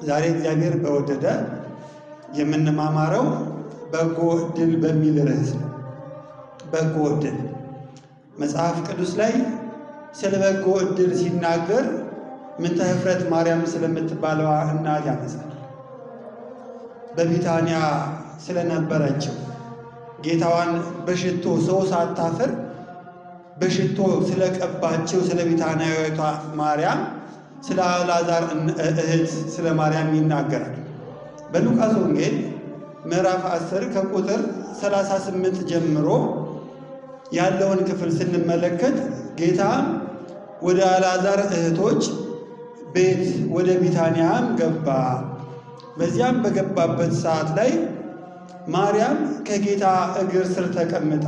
ዛሬ እግዚአብሔር በወደደ የምንማማረው በጎ ዕድል በሚል ርዕስ ነው። በጎ ዕድል መጽሐፍ ቅዱስ ላይ ስለ በጎ ዕድል ሲናገር ምንተ ኅፍረት ማርያም ስለምትባለዋ እናት ያነሳል። በቢታንያ ስለነበረችው ጌታዋን በሽቶ ሰው ሳታፍር በሽቶ ስለቀባቸው ስለ ቢታንያዊቷ ማርያም ስለ አልዓዛር እህት ስለ ማርያም ይናገራል። በሉቃስ ወንጌል ምዕራፍ 10 ከቁጥር 38 ጀምሮ ያለውን ክፍል ስንመለከት ጌታ ወደ አልዓዛር እህቶች ቤት ወደ ቢታንያም ገባ። በዚያም በገባበት ሰዓት ላይ ማርያም ከጌታ እግር ስር ተቀምጣ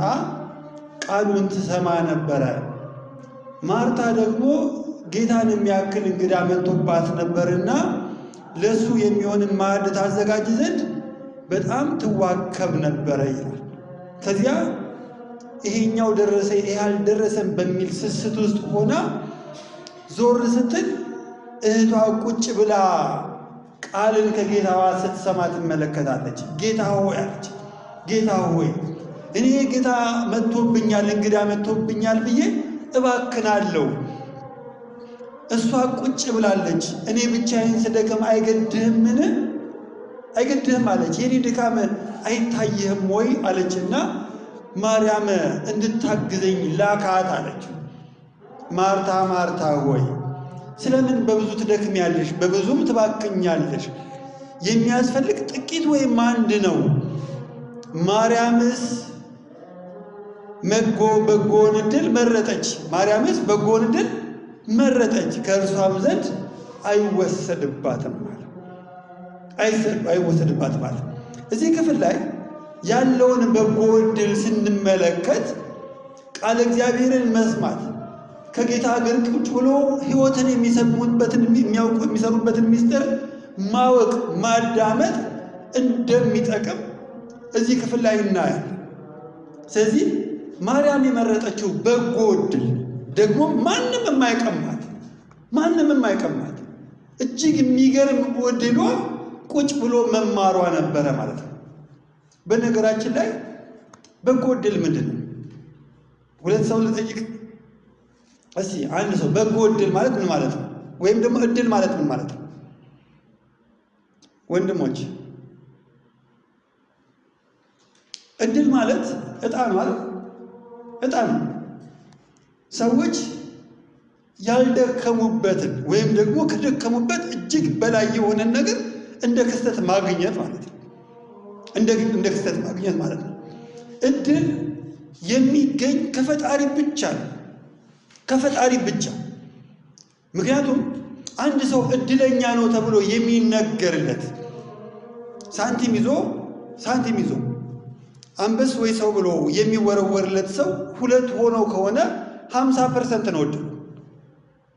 ቃሉን ትሰማ ነበረ። ማርታ ደግሞ ጌታን የሚያክል እንግዳ መጥቶባት ነበርና ለሱ የሚሆንን ማዕድ ታዘጋጅ ዘንድ በጣም ትዋከብ ነበረ ይላል። ከዚያ ይሄኛው ደረሰ ይሄ አልደረሰም በሚል ስስት ውስጥ ሆና ዞር ስትል እህቷ ቁጭ ብላ ቃልን ከጌታዋ ስትሰማ ትመለከታለች። ጌታ ሆይ አለች። ጌታ ሆይ እኔ ጌታ መጥቶብኛል እንግዳ መጥቶብኛል ብዬ እባክናለሁ። እሷ ቁጭ ብላለች። እኔ ብቻዬን ስደክም አይገድህምን? አይገድህም አለች። የኔ ድካም አይታይህም ወይ አለችና ማርያም እንድታግዘኝ ላካት አለች። ማርታ ማርታ ሆይ ስለምን በብዙ ትደክሚያለሽ? በብዙም ትባክኛለሽ። የሚያስፈልግ ጥቂት ወይም አንድ ነው። ማርያምስ በጎን ዕድል መረጠች። ማርያምስ በጎን ዕድል መረጠች፣ ከእርሷም ዘንድ አይወሰድባትም ማለት። እዚህ ክፍል ላይ ያለውን በጎ ዕድል ስንመለከት ቃለ እግዚአብሔርን መስማት፣ ከጌታ እግር ቁጭ ብሎ ሕይወትን የሚሰሩበትን ምስጢር ማወቅ ማዳመጥ እንደሚጠቅም እዚህ ክፍል ላይ እናያለን። ስለዚህ ማርያም የመረጠችው በጎ ዕድል ደግሞ ማንም የማይቀማት እጅግ የሚገርም ዕድሏ ቁጭ ብሎ መማሯ ነበረ ማለት ነው። በነገራችን ላይ በጎ ዕድል ምንድን ነው? ሁለት ሰው ልጠይቅ እስቲ። አንድ ሰው በጎ ዕድል ማለት ምን ማለት ነው? ወይም ደግሞ ዕድል ማለት ምን ማለት ነው? ወንድሞች፣ ዕድል ማለት ዕጣ ማለት ዕጣ ነው። ሰዎች ያልደከሙበትን ወይም ደግሞ ከደከሙበት እጅግ በላይ የሆነን ነገር እንደ ክስተት ማግኘት ማለት ነው። እንደ ክስተት ማግኘት ማለት ነው። ዕድል የሚገኝ ከፈጣሪ ብቻ ነው። ከፈጣሪ ብቻ። ምክንያቱም አንድ ሰው ዕድለኛ ነው ተብሎ የሚነገርለት ሳንቲም ይዞ አንበስ ወይ ሰው ብሎ የሚወረወርለት ሰው ሁለት ሆነው ከሆነ 50% ነው ዕድሉ።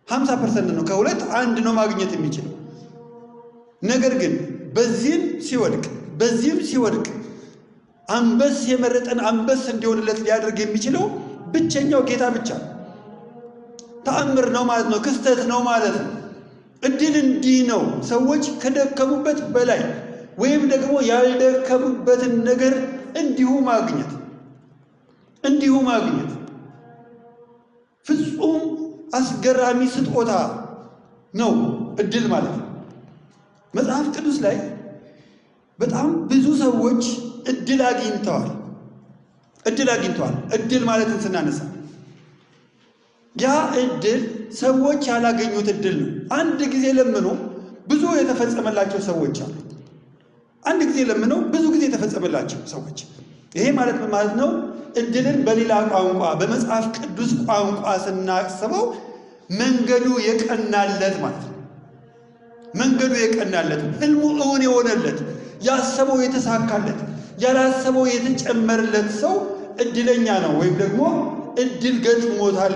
50% ነው። ከሁለት አንድ ነው ማግኘት የሚችለው። ነገር ግን በዚህም ሲወድቅ አንበስ የመረጠን አንበስ እንዲሆንለት ሊያደርግ የሚችለው ብቸኛው ጌታ ብቻ ነው። ተአምር ነው ማለት ነው። ክስተት ነው ማለት ነው። ዕድል እንዲህ ነው። ሰዎች ከደከሙበት በላይ ወይም ደግሞ ያልደከሙበትን ነገር እንዲሁ ማግኘት ፍጹም አስገራሚ ስጦታ ነው ዕድል ማለት ነው። መጽሐፍ ቅዱስ ላይ በጣም ብዙ ሰዎች ዕድል አግኝተዋል። ዕድል ማለትን ስናነሳ ያ ዕድል ሰዎች ያላገኙት ዕድል ነው። አንድ ጊዜ ለምኖ ብዙ የተፈጸመላቸው ሰዎች አሉ። አንድ ጊዜ ለምነው ብዙ ጊዜ የተፈጸመላቸው ሰዎች። ይሄ ማለት ምን ማለት ነው? ዕድልን በሌላ ቋንቋ በመጽሐፍ ቅዱስ ቋንቋ ስናስበው መንገዱ የቀናለት ማለት ነው። መንገዱ የቀናለት፣ ሕልሙ እውን የሆነለት፣ ያሰበው የተሳካለት፣ ያላሰበው የተጨመረለት ሰው ዕድለኛ ነው። ወይም ደግሞ ዕድል ገጥሞታል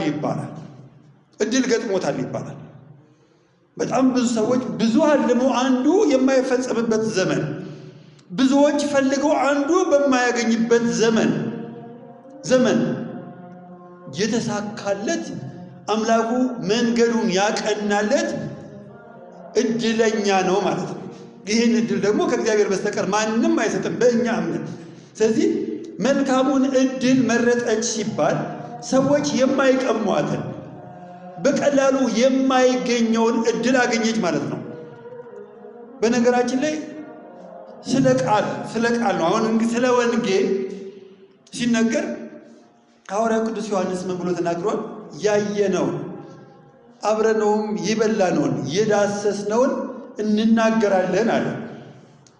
ይባላል። በጣም ብዙ ሰዎች ብዙ አልመው አንዱ የማይፈጸምበት ዘመን፣ ብዙዎች ፈልገው አንዱ በማያገኝበት ዘመን የተሳካለት አምላኩ መንገዱን ያቀናለት እድለኛ ነው ማለት ነው። ይህን እድል ደግሞ ከእግዚአብሔር በስተቀር ማንም አይሰጥም በእኛ እምነት። ስለዚህ መልካሙን እድል መረጠች ሲባል ሰዎች የማይቀሟትን በቀላሉ የማይገኘውን እድል አገኘች ማለት ነው። በነገራችን ላይ ስለ ቃል ነው። አሁን እንግዲህ ስለ ወንጌል ሲነገር ሐዋርያው ቅዱስ ዮሐንስ ምን ብሎ ተናግሯል? ያየነውን አብረነውም የበላነውን የዳሰስነውን እንናገራለን አለ።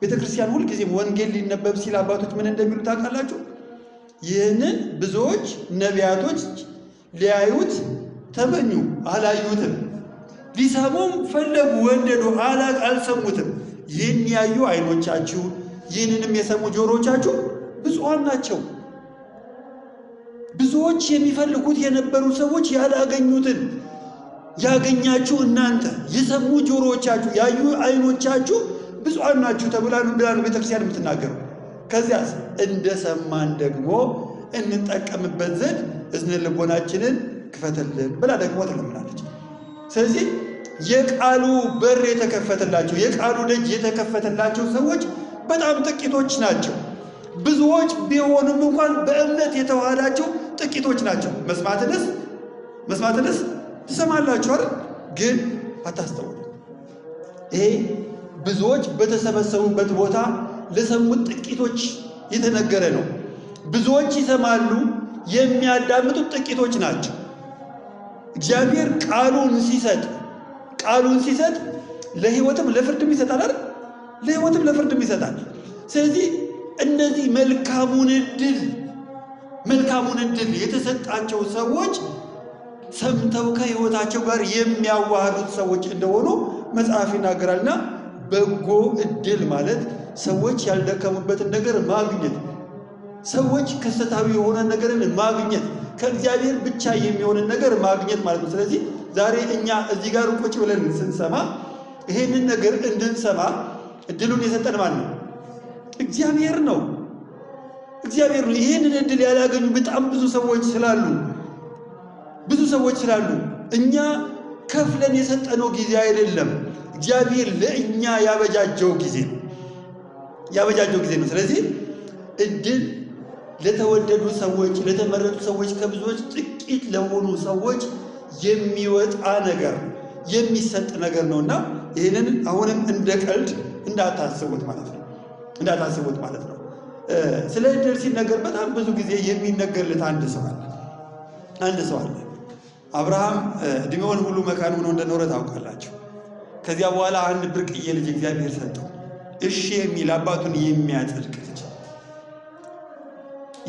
ቤተክርስቲያን ሁልጊዜም ወንጌል ሊነበብ ሲል አባቶች ምን እንደሚሉ ታውቃላችሁ? ይህንን ብዙዎች ነቢያቶች ሊያዩት ተመኙ፣ አላዩትም። ሊሰሙም ፈለጉ፣ ወደዱ፣ አልሰሙትም። ይህን ያዩ ዓይኖቻችሁ ይህንንም የሰሙ ጆሮቻችሁ ብፁዓን ናቸው። ብዙዎች የሚፈልጉት የነበሩ ሰዎች ያላገኙትን ያገኛችሁ እናንተ፣ የሰሙ ጆሮቻችሁ፣ ያዩ ዓይኖቻችሁ ብፁዓን ናችሁ ተብላ ነው ቤተክርስቲያን የምትናገረው። ከዚያስ እንደሰማን ደግሞ እንጠቀምበት ዘንድ እዝነ ልቦናችንን ክፈትልን ብላ ደግሞ ትለምናለች። ስለዚህ የቃሉ በር የተከፈተላቸው የቃሉ ደጅ የተከፈተላቸው ሰዎች በጣም ጥቂቶች ናቸው። ብዙዎች ቢሆኑም እንኳን በእምነት የተዋሃዳቸው ጥቂቶች ናቸው። መስማትንስ ትሰማላችሁ አይደል? ግን አታስተውሉ። ይሄ ብዙዎች በተሰበሰቡበት ቦታ ለሰሙት ጥቂቶች የተነገረ ነው። ብዙዎች ይሰማሉ፣ የሚያዳምጡት ጥቂቶች ናቸው። እግዚአብሔር ቃሉን ሲሰጥ ለሕይወትም ለፍርድም ይሰጣል አይደል? ለሕይወትም ለፍርድም ይሰጣል። ስለዚህ እነዚህ መልካሙን እድል የተሰጣቸው ሰዎች ሰምተው ከሕይወታቸው ጋር የሚያዋህዱት ሰዎች እንደሆኑ መጽሐፍ ይናገራልና በጎ እድል ማለት ሰዎች ያልደከሙበትን ነገር ማግኘት፣ ሰዎች ክስተታዊ የሆነ ነገርን ማግኘት፣ ከእግዚአብሔር ብቻ የሚሆንን ነገር ማግኘት ማለት ነው። ስለዚህ ዛሬ እኛ እዚህ ጋር ቁጭ ብለን ስንሰማ ይሄንን ነገር እንድንሰማ እድሉን የሰጠን ማን ነው? እግዚአብሔር ነው። ይህንን እድል ያላገኙ በጣም ብዙ ሰዎች ስላሉ እኛ ከፍለን የሰጠነው ጊዜ አይደለም። እግዚአብሔር ለእኛ ያበጃጀው ጊዜ ነው። ስለዚህ እድል ለተወደዱ ሰዎች፣ ለተመረጡ ሰዎች፣ ከብዙዎች ጥቂት ለሆኑ ሰዎች የሚወጣ ነገር የሚሰጥ ነገር ነውና ይህንን አሁንም እንደ ቀልድ እንዳታስቡት ማለት ነው። ስለ እድል ሲነገር በጣም ብዙ ጊዜ የሚነገርለት አንድ ሰው አለ። አብርሃም እድሜውን ሁሉ መካን ሆኖ እንደኖረ ታውቃላችሁ። ከዚያ በኋላ አንድ ብርቅዬ ልጅ እግዚአብሔር ሰጠው። እሺ የሚል አባቱን የሚያጸድቅ ልጅ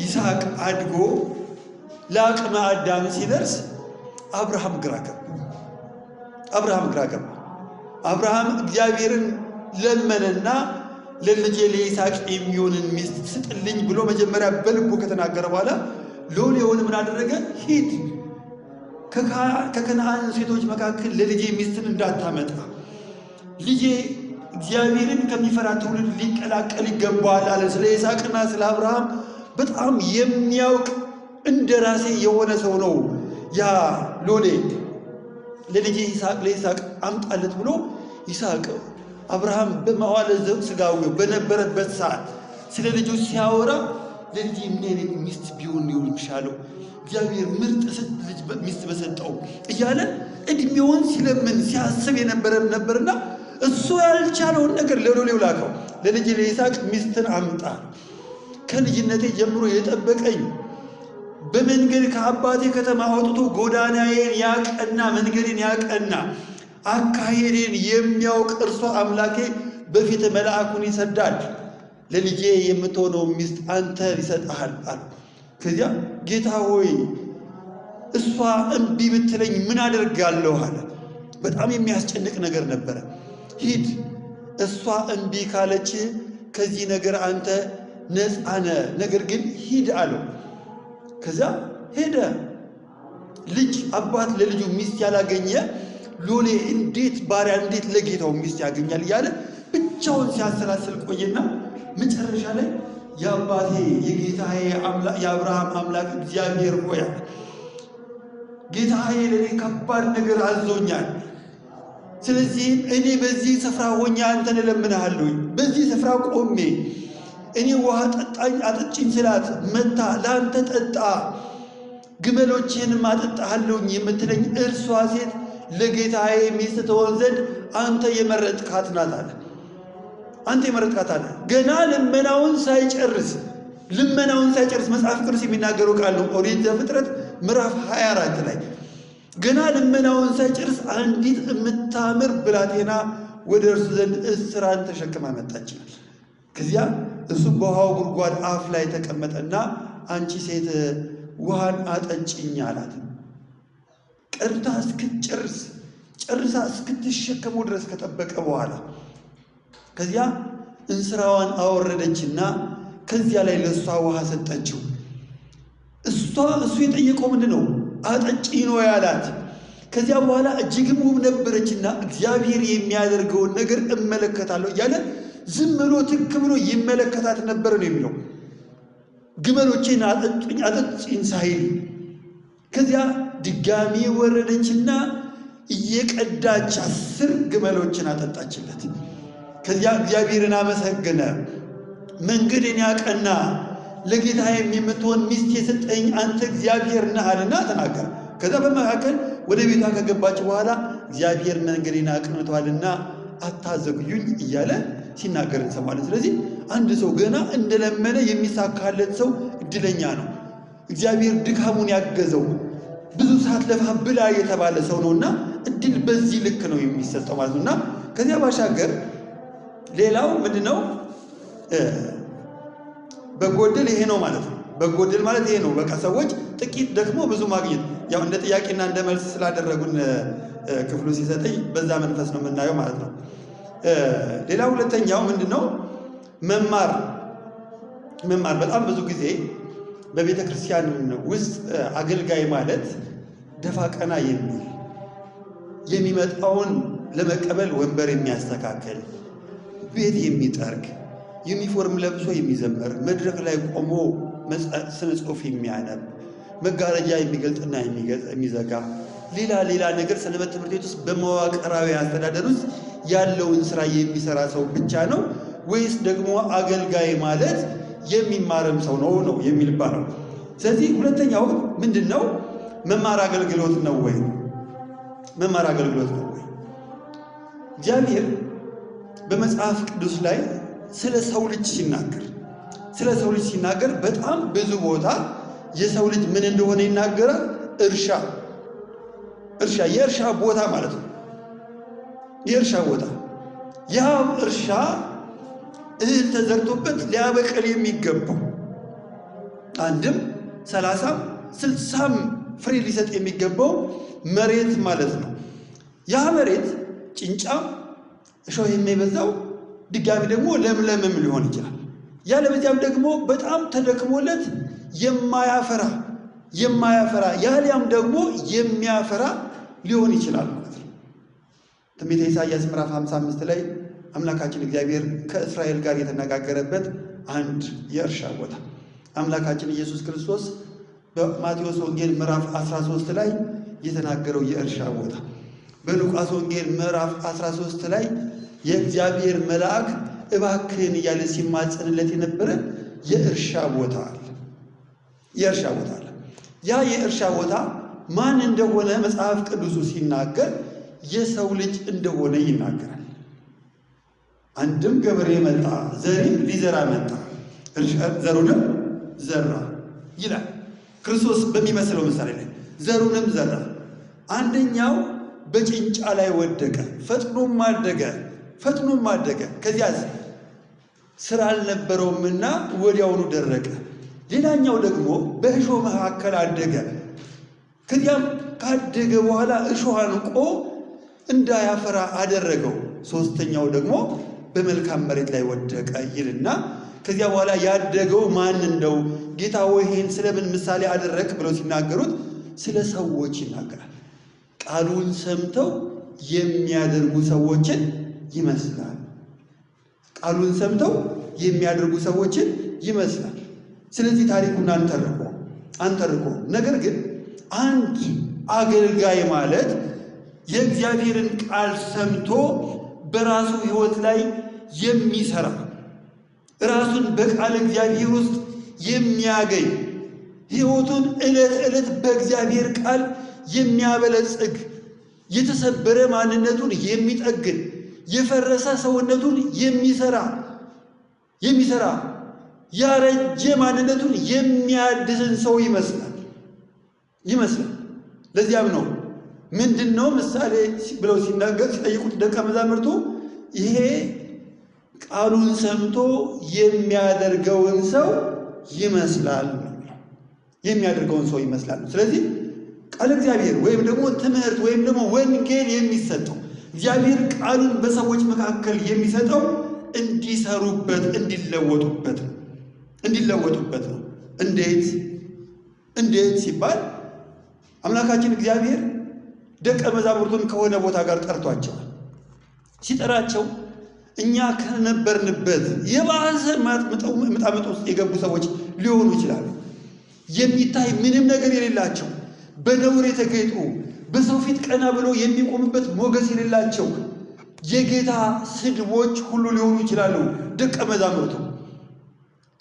ይስሐቅ አድጎ ለአቅመ አዳም ሲደርስ አብርሃም ግራ ገባ። አብርሃም እግዚአብሔርን ለመነና ለልጄ ለይስሐቅ የሚሆንን ሚስት ስጥልኝ ብሎ መጀመሪያ በልቡ ከተናገረ በኋላ ሎሌውን ምን አደረገ? ሂድ ከከነዓን ሴቶች መካከል ለልጄ ሚስትን እንዳታመጣ፣ ልጄ እግዚአብሔርን ከሚፈራ ትውልድ ሊቀላቀል ይገባዋል አለ። ስለ ይስሐቅና ስለ አብርሃም በጣም የሚያውቅ እንደራሴ የሆነ ሰው ነው ያ ሎሌ። ለልጄ ለይስሐቅ አምጣለት ብሎ ይስሐቅ አብርሃም በመዋዕለ ሥጋዌው በነበረበት ሰዓት ስለ ልጁ ሲያወራ ለልጄ ምን አይነት ሚስት ቢሆን ይሻለው፣ እግዚአብሔር ምርጥ ሚስት በሰጠው እያለ እድሜውን ሲለምን ሲያስብ ነበርና እሱ ያልቻለውን ነገር ለሎሌው ላከው። ለልጄ ለይስሐቅ ሚስትን አምጣ፣ ከልጅነቴ ጀምሮ የጠበቀኝ በመንገድ ከአባቴ ከተማ አውጥቶ ጎዳናዬን ያቀና መንገዴን ያቀና አካሄዴን የሚያውቅ እርሱ አምላኬ በፊት መልአኩን ይሰዳል፣ ለልጄ የምትሆነው ሚስት አንተ ይሰጥሃል አለ። ከዚያ ጌታ ሆይ እሷ እምቢ ብትለኝ ምን አደርጋለሁ አለ። በጣም የሚያስጨንቅ ነገር ነበረ። ሂድ፣ እሷ እምቢ ካለች ከዚህ ነገር አንተ ነፃ ነህ፣ ነገር ግን ሂድ አለው። ከዚያ ሄደ። ልጅ አባት ለልጁ ሚስት ያላገኘ ሎሌ ባሪያ እንዴት ለጌታው ሚስት ያገኛል እያለ ብቻውን ሲያሰላስል ቆየና መጨረሻ ላይ የአባቴ የጌታዬ የአብርሃም አምላክ እግዚአብሔር ሆይ ጌታዬ ለኔ ከባድ ነገር አዞኛል፣ ስለዚህ እኔ በዚህ ስፍራ ሆኜ አንተን እለምንሃለሁ፣ በዚህ ስፍራ ቆሜ እኔ ውሃ ጠጣኝ አጠጭኝ ስላት መታ ለአንተ ጠጣ ግመሎችህንም አጠጣሃለሁኝ የምትለኝ እርሷ ሴት ለጌታዬ ሚስት ትሆን ዘንድ አንተ የመረጥካት ናት አለ። አንተ የመረጥካት አለ። ገና ልመናውን ሳይጨርስ መጽሐፍ ቅዱስ የሚናገረው ቃል ነው። ኦሪት ዘፍጥረት ምዕራፍ 24 ላይ ገና ልመናውን ሳይጨርስ አንዲት የምታምር ብላቴና ወደ እርሱ ዘንድ እስራን ተሸክማ መጣች። ከዚያ እሱ በውሃው ጉድጓድ አፍ ላይ ተቀመጠና አንቺ ሴት ውሃን አጠጭኝ አላት። ቀርታ ጨርሳ እስክትሸከመው ድረስ ከጠበቀ በኋላ ከዚያ እንስራዋን አወረደችና ከዚያ ላይ ለሷ ውሃ ሰጠችው። እሱ የጠየቀው ምንድነው? አጠጭኝ ነው ያላት። ከዚያ በኋላ እጅግም ውብ ነበረችና እግዚአብሔር የሚያደርገውን ነገር እመለከታለሁ እያለ ዝም ብሎ ትክ ብሎ ይመለከታት ነበር ነው የሚለው። ግመሎቼን አጠጭኝ ሳይል ከዚያ ድጋሚ ወረደችና እየቀዳች 10 ግመሎችን አጠጣችለት። ከዚያ እግዚአብሔርን አመሰገነ። መንገድን ያቀና ለጌታዬም የምትሆን ሚስት የሰጠኝ አንተ እግዚአብሔር ነህ አለና ተናገረ። ከዛ በመካከል ወደ ቤቷ ከገባች በኋላ እግዚአብሔር መንገድን አቅንቷልና አታዘግዩኝ እያለ ሲናገር እንሰማለን። ስለዚህ አንድ ሰው ገና እንደለመነ የሚሳካለት ሰው እድለኛ ነው። እግዚአብሔር ድካሙን ያገዘው ብዙ ሰዓት ለፋ ብላ የተባለ ሰው ነውና እድል በዚህ ልክ ነው የሚሰጠው ማለት ነውና ከዚያ ባሻገር ሌላው ምንድነው? በጎደል ይሄ ነው ማለት ነው። በጎደል ማለት ይሄ ነው። በቃ ሰዎች ጥቂት ደግሞ ብዙ ማግኘት ያው እንደ ጥያቄና እንደ መልስ ስላደረጉን ክፍሉ ሲሰጠኝ በዛ መንፈስ ነው የምናየው ማለት ነው። ሌላ ሁለተኛው ምንድነው? መማር በጣም ብዙ ጊዜ በቤተ ክርስቲያን ውስጥ አገልጋይ ማለት ደፋ ቀና የሚመጣውን ለመቀበል ወንበር የሚያስተካክል፣ ቤት የሚጠርግ፣ ዩኒፎርም ለብሶ የሚዘምር፣ መድረክ ላይ ቆሞ ስነ ጽሑፍ የሚያነብ፣ መጋረጃ የሚገልጥና የሚዘጋ፣ ሌላ ነገር ሰንበት ትምህርት ቤት ውስጥ በመዋቅራዊ አስተዳደር ውስጥ ያለውን ስራ የሚሰራ ሰው ብቻ ነው ወይስ ደግሞ አገልጋይ ማለት የሚማርም ሰው ነው የሚባለው? ስለዚህ ሁለተኛው ምንድነው? መማር አገልግሎት ነው ወይ? መማር አገልግሎት ነው ወይ? እግዚአብሔር በመጽሐፍ ቅዱስ ላይ ስለ ሰው ልጅ ሲናገር በጣም ብዙ ቦታ የሰው ልጅ ምን እንደሆነ ይናገራል። የእርሻ ቦታ ማለት ነው። የእርሻ ቦታ ያ እርሻ እህል ተዘርቶበት ሊያበቅል የሚገባው አንድም 30 60 ፍሬ ሊሰጥ የሚገባው መሬት ማለት ነው። ያ መሬት ጭንጫም እሾህ የሚበዛው ድጋሚ ደግሞ ለምለምም ሊሆን ይችላል። ያለበዚያም ደግሞ በጣም ተደክሞለት የማያፈራ ያሊያም ደግሞ የሚያፈራ ሊሆን ይችላል ማለት ነው። ትንቢተ ኢሳይያስ ምዕራፍ 55 ላይ አምላካችን እግዚአብሔር ከእስራኤል ጋር የተነጋገረበት አንድ የእርሻ ቦታ አምላካችን ኢየሱስ ክርስቶስ በማቴዎስ ወንጌል ምዕራፍ 13 ላይ የተናገረው የእርሻ ቦታ፣ በሉቃስ ወንጌል ምዕራፍ 13 ላይ የእግዚአብሔር መልአክ እባክህን እያለ ሲማጸንለት የነበረ የእርሻ ቦታ አለ። ያ የእርሻ ቦታ ማን እንደሆነ መጽሐፍ ቅዱሱ ሲናገር የሰው ልጅ እንደሆነ ይናገራል። አንድም ገበሬ መጣ፣ ዘሪም ሊዘራ መጣ፣ ዘሩንም ዘራ ይላል። ክርስቶስ በሚመስለው ምሳሌ ላይ ዘሩንም ዘራ። አንደኛው በጭንጫ ላይ ወደቀ፣ ፈጥኖም አደገ። ከዚያስ ስራ አልነበረውምና ወዲያውኑ ደረቀ። ሌላኛው ደግሞ በእሾህ መካከል አደገ። ከዚያም ካደገ በኋላ እሾህ አንቆ እንዳያፈራ አደረገው። ሶስተኛው ደግሞ በመልካም መሬት ላይ ወደቀ ይልና ከዚያ በኋላ ያደገው ማን እንደው ጌታ ሆይ ይሄን ስለምን ምሳሌ አደረክ ብለው ሲናገሩት ስለ ሰዎች ይናገራል። ቃሉን ሰምተው የሚያደርጉ ሰዎችን ይመስላል። ስለዚህ ታሪኩን አንተርኮ ነገር ግን አንድ አገልጋይ ማለት የእግዚአብሔርን ቃል ሰምቶ በራሱ ሕይወት ላይ የሚሰራ ራሱን በቃል እግዚአብሔር ውስጥ የሚያገኝ ሕይወቱን ዕለት ዕለት በእግዚአብሔር ቃል የሚያበለጽግ የተሰበረ ማንነቱን የሚጠግን የፈረሰ ሰውነቱን የሚሰራ ያረጀ ማንነቱን የሚያድስን ሰው ይመስላል። ለዚያም ነው ምንድነው ምሳሌ ብለው ሲጠይቁት ደቀ መዛሙርቱ ይሄ ቃሉን ሰምቶ የሚያደርገውን ሰው ይመስላል። ስለዚህ ቃል እግዚአብሔር ወይም ደግሞ ትምህርት ወይም ደግሞ ወንጌል የሚሰጠው እግዚአብሔር ቃሉን በሰዎች መካከል የሚሰጠው እንዲሰሩበት እንዲለወጡበት ነው። እንዴት ሲባል አምላካችን እግዚአብሔር ደቀ መዛሙርቱን ከሆነ ቦታ ጋር ጠርቷቸዋል። ሲጠራቸው እኛ ከነበርንበት የባሰ ምጣምጥ ውስጥ የገቡ ሰዎች ሊሆኑ ይችላሉ። የሚታይ ምንም ነገር የሌላቸው፣ በነውር የተጌጡ፣ በሰው ፊት ቀና ብሎ የሚቆሙበት ሞገስ የሌላቸው የጌታ ስድቦች ሁሉ ሊሆኑ ይችላሉ ደቀ መዛሙርቱ።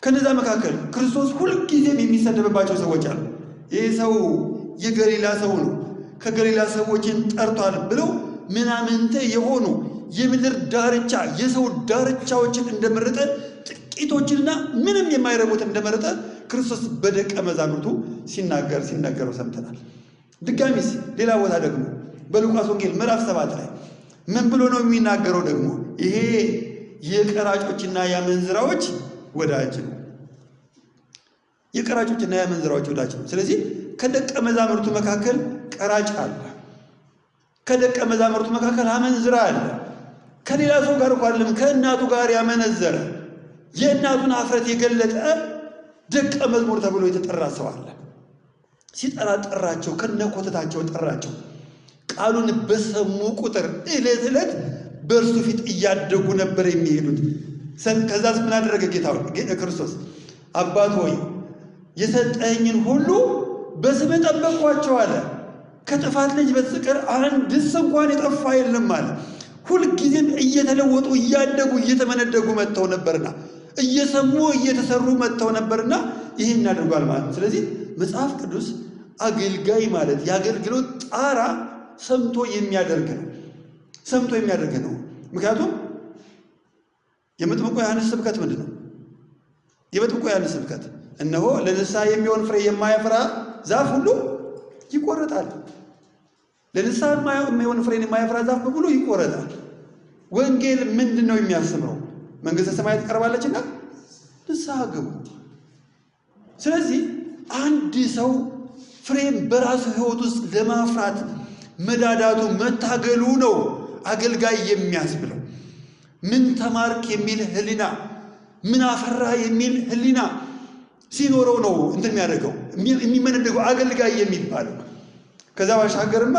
ከነዛ መካከል ክርስቶስ ሁልጊዜም የሚሰደብባቸው ሰዎች አሉ። ይህ ሰው የገሊላ ሰው ነው፣ ከገሊላ ሰዎችን ጠርቷል ብለው ምናምንተ የሆኑ የምድር ዳርቻ የሰው ዳርቻዎችን እንደመረጠ ጥቂቶችንና ምንም የማይረቡትን እንደመረጠ ክርስቶስ በደቀ መዛሙርቱ ሲናገሩ ሰምተናል። ድጋሚስ ሌላ ቦታ ደግሞ በሉቃስ ወንጌል ምዕራፍ 7 ላይ ምን ብሎ ነው የሚናገረው? ደግሞ ይሄ የቀራጮችና የአመንዝራዎች ወዳጅ ነው። የቀራጮችና የአመንዝራዎች ወዳጅ ነው። ስለዚህ ከደቀ መዛሙርቱ መካከል ቀራጭ አለ፣ ከደቀ መዛሙርቱ መካከል አመንዝራ አለ። ከሌላ ሰው ጋር እንኳን አይደለም፣ ከእናቱ ጋር ያመነዘረ የእናቱን ኀፍረት የገለጠ ደቀ መዝሙር ተብሎ የተጠራ ሰው አለ። ጠራቸው፣ ከነኮተታቸው ጠራቸው። ቃሉን በሰሙ ቁጥር ዕለት ዕለት በእርሱ ፊት እያደጉ ነበር የሚሄዱት። ከዛስ ምን አደረገ ጌታ ክርስቶስ? አባት ሆይ የሰጠኸኝን ሁሉ በስምህ ጠበቅኳቸው አለ። ከጥፋት ልጅ በስተቀር አንድስ እንኳን የጠፋ የለም አለ። ሁልጊዜም እየተለወጡ እያደጉ እየተመነደጉ መጥተው ነበርና እየሰሙ እየተሰሩ መጥተው ነበርና ይህን አድርጓል ማለት። ስለዚህ መጽሐፍ ቅዱስ አገልጋይ ማለት የአገልግሎት ጣራ ሰምቶ የሚያደርግ ነው። ምክንያቱም የመጥምቁ ዮሐንስ ስብከት ምንድን ነው? የመጥምቁ ዮሐንስ ስብከት እነሆ ለንስሐ የሚሆን ፍሬ የማያፈራ ዛፍ ሁሉ ይቆረጣል። ለንስሐ የሚሆን ፍሬን የማያፈራ ዛፍ በሙሉ ይቆረጣል። ወንጌል ምንድን ነው የሚያስተምረው? መንግሥተ ሰማያት ቀርባለችና ንስሐ ግቡ። ስለዚህ አንድ ሰው ፍሬም በራሱ ሕይወት ውስጥ ለማፍራት መዳዳቱ መታገሉ ነው አገልጋይ የሚያስብለው። ምን ተማርክ የሚል ህሊና፣ ምን አፈራ የሚል ህሊና ሲኖረው ነው እንትን የሚያደርገው የሚመነደገው አገልጋይ የሚባለው። ከዛ ባሻገርማ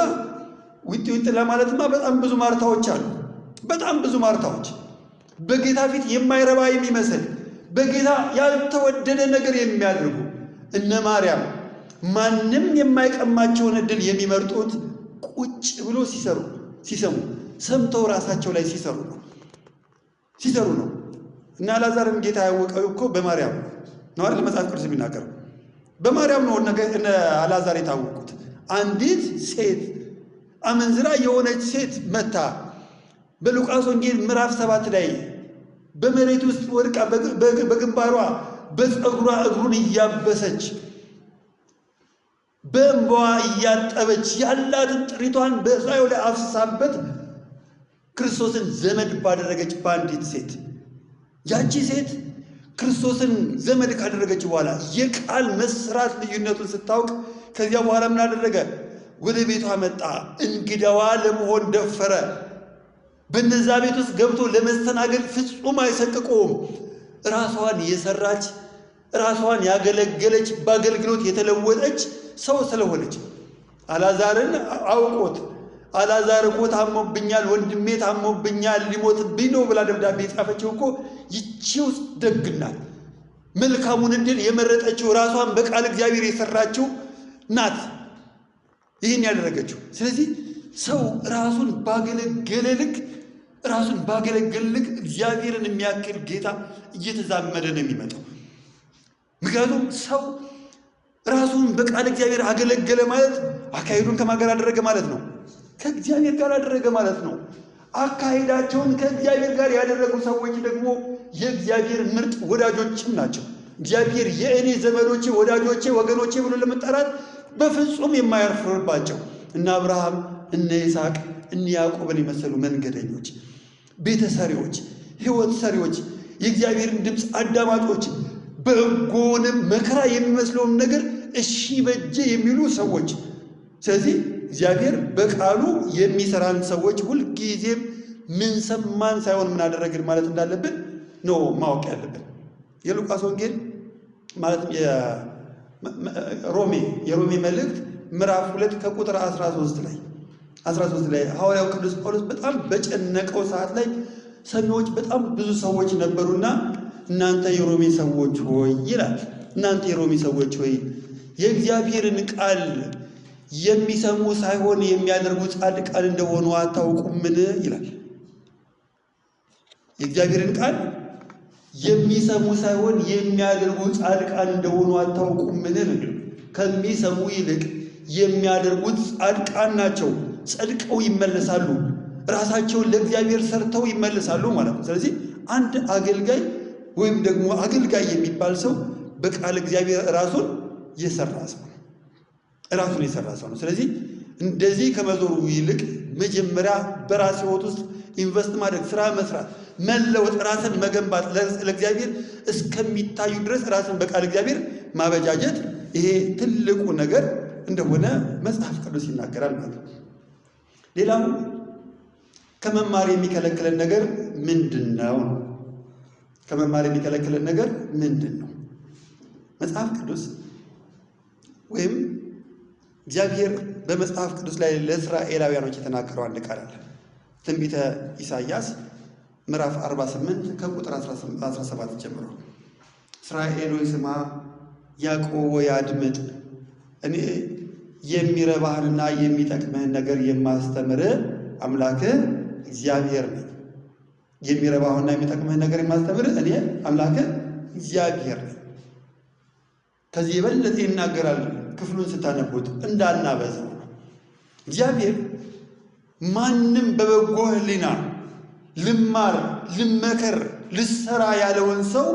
ውጥ ለማለትማ በጣም ብዙ ማርታዎች አሉ። በጣም ብዙ ማርታዎች በጌታ ፊት የማይረባ የሚመስል በጌታ ያልተወደደ ነገር የሚያደርጉ እነ ማርያም ማንም የማይቀማቸውን እድል የሚመርጡት ቁጭ ብሎ ሲሰሙ ሰምተው ራሳቸው ላይ ሲሰሩ ነው። እና አልዓዛርን ጌታ ያወቀው እኮ በማርያም ነው አይደል? መጽሐፍ ቅዱስ የሚናገረው በማርያም ነው። እነ አልዓዛር የታወቁት አንዲት ሴት አመንዝራ የሆነች ሴት መታ በሉቃስ ወንጌል ምዕራፍ 7 ላይ በመሬት ውስጥ ወድቃ በግንባሯ በፀጉሯ እግሩን እያበሰች በእንባዋ እያጠበች ያላትን ጥሪቷን በእስራኤል ላይ አፍሳበት ክርስቶስን ዘመድ ባደረገች በአንዲት ሴት። ያቺ ሴት ክርስቶስን ዘመድ ካደረገች በኋላ የቃል መስራት ልዩነቱን ስታውቅ ከዚያ በኋላ ምን አደረገ? ወደ ቤቷ መጣ። እንግዳዋ ለመሆን ደፈረ። በነዛ ቤት ውስጥ ገብቶ ለመስተናገድ ፍጹም አይሰቅቀውም። ራሷን የሰራች ራሷን ያገለገለች በአገልግሎት የተለወጠች ሰው ስለሆነች አልዓዛርን አውቆት አልዓዛር እኮ ታሞብኛል፣ ወንድሜ ታሞብኛል፣ ሊሞትብኝ ነው ብላ ደብዳቤ ጻፈችው እኮ ይቺው ደግናት። መልካሙን ዕድል የመረጠችው ራሷን በቃል እግዚአብሔር የሰራችው ናት ይህን ያደረገችው። ስለዚህ ሰው ራሱን ባገለገለ ልክ እግዚአብሔርን የሚያክል ጌታ እየተዛመደ ነው የሚመጣው። ምክንያቱም ሰው ራሱን በቃል እግዚአብሔር አገለገለ ማለት አካሄዱን ከማን ጋር አደረገ ማለት ነው? ከእግዚአብሔር ጋር አደረገ ማለት ነው። አካሄዳቸውን ከእግዚአብሔር ጋር ያደረጉ ሰዎች ደግሞ የእግዚአብሔር ምርጥ ወዳጆችም ናቸው። እግዚአብሔር የእኔ ዘመዶቼ፣ ወዳጆቼ፣ ወገኖቼ ብሎ ለመጠራት በፍጹም የማያፍርባቸው እነ አብርሃም፣ እነ ይስሐቅ፣ እነ ያዕቆብን የመሰሉ መንገደኞች፣ ቤተሰሪዎች፣ ሕይወት ሰሪዎች፣ የእግዚአብሔርን ድምፅ አዳማጮች፣ በጎንም መከራ የሚመስለውን ነገር እሺ በጀ የሚሉ ሰዎች። ስለዚህ እግዚአብሔር በቃሉ የሚሰራን ሰዎች ሁልጊዜም ምን ሰማን ሳይሆን ምን አደረግን ማለት እንዳለብን ነው ማወቅ ያለብን። የሉቃስ ወንጌል ማለትም የሮሜ መልእክት ምዕራፍ 2 ከቁጥር 13 ላይ ሐዋርያው ቅዱስ ጳውሎስ በጣም በጨነቀው ሰዓት ላይ ሰሚዎች በጣም ብዙ ሰዎች ነበሩና እናንተ የሮሜ ሰዎች ሆይ ይላል። እናንተ የሮሜ ሰዎች ሆይ የእግዚአብሔርን ቃል የሚሰሙ ሳይሆን የሚያደርጉ ጻድቃን እንደሆኑ አታውቁምን ይላል። የእግዚአብሔርን ቃል የሚሰሙ ሳይሆን የሚያደርጉ ጻድቃን እንደሆኑ አታውቁምን? ከሚሰሙ ይልቅ የሚያደርጉት ጻድቃን ናቸው። ጸድቀው ይመለሳሉ፣ ራሳቸውን ለእግዚአብሔር ሰርተው ይመለሳሉ ማለት ነው። ስለዚህ አንድ አገልጋይ ወይም ደግሞ አገልጋይ የሚባል ሰው በቃል እግዚአብሔር ራሱን የሰራ ሰው ነው። ስለዚህ እንደዚህ ከመዞሩ ይልቅ መጀመሪያ በራስ ሕይወት ውስጥ ኢንቨስት ማድረግ፣ ስራ መስራት፣ መለወጥ፣ ራስን መገንባት፣ ለእግዚአብሔር እስከሚታዩ ድረስ ራስን በቃል እግዚአብሔር ማበጃጀት፣ ይሄ ትልቁ ነገር እንደሆነ መጽሐፍ ቅዱስ ይናገራል ማለት ነው። ሌላው ከመማር የሚከለክለን ነገር ምንድነው? ከመማር የሚከለክለን ነገር ምንድነው? መጽሐፍ ቅዱስ ወይም እግዚአብሔር በመጽሐፍ ቅዱስ ላይ ለእስራኤላውያኖች የተናገረው አንድ ቃል አለ። ትንቢተ ኢሳይያስ ምዕራፍ 48 ከቁጥር 17 ጀምሮ እስራኤል ሆይ ስማ፣ ያዕቆብ ሆይ አድምጥ፣ እኔ የሚረባህንና የሚጠቅምህን ነገር የማስተምር አምላክህ እግዚአብሔር ነኝ። የሚረባህንና የሚጠቅምህን ነገር የማስተምር እኔ አምላክህ እግዚአብሔር ነኝ። ከዚህ የበለጠ ይናገራል። ክፍሉን ስታነቡት እንዳናበዛው እግዚአብሔር ማንም በበጎ ሕሊና ልማር፣ ልመከር፣ ልሰራ ያለውን ሰው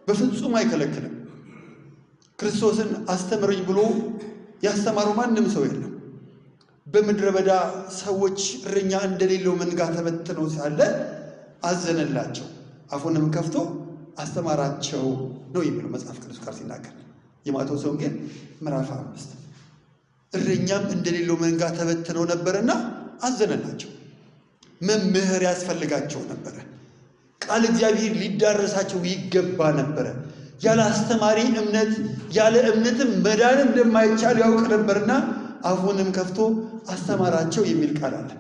በፍጹም አይከለክልም። ክርስቶስን አስተምረኝ ብሎ ያስተማረው ማንም ሰው የለም። በምድረ በዳ ሰዎች እረኛ እንደሌለው መንጋ ተበትነው ሳለ አዘነላቸው፣ አፉንም ከፍቶ አስተማራቸው ነው የሚለው መጽሐፍ ቅዱስ ጋር ሲናገር የማቴዎስ ወንጌል ምዕራፍ 5 እረኛም እንደሌለው መንጋ ተበትነው ነበርና አዘነላቸው። መምህር ያስፈልጋቸው ነበረ። ቃል እግዚአብሔር ሊዳረሳቸው ይገባ ነበረ። ያለ አስተማሪ እምነት ያለ እምነትም መዳን እንደማይቻል ያውቅ ነበርና አፉንም ከፍቶ አስተማራቸው የሚል ቃል አለ።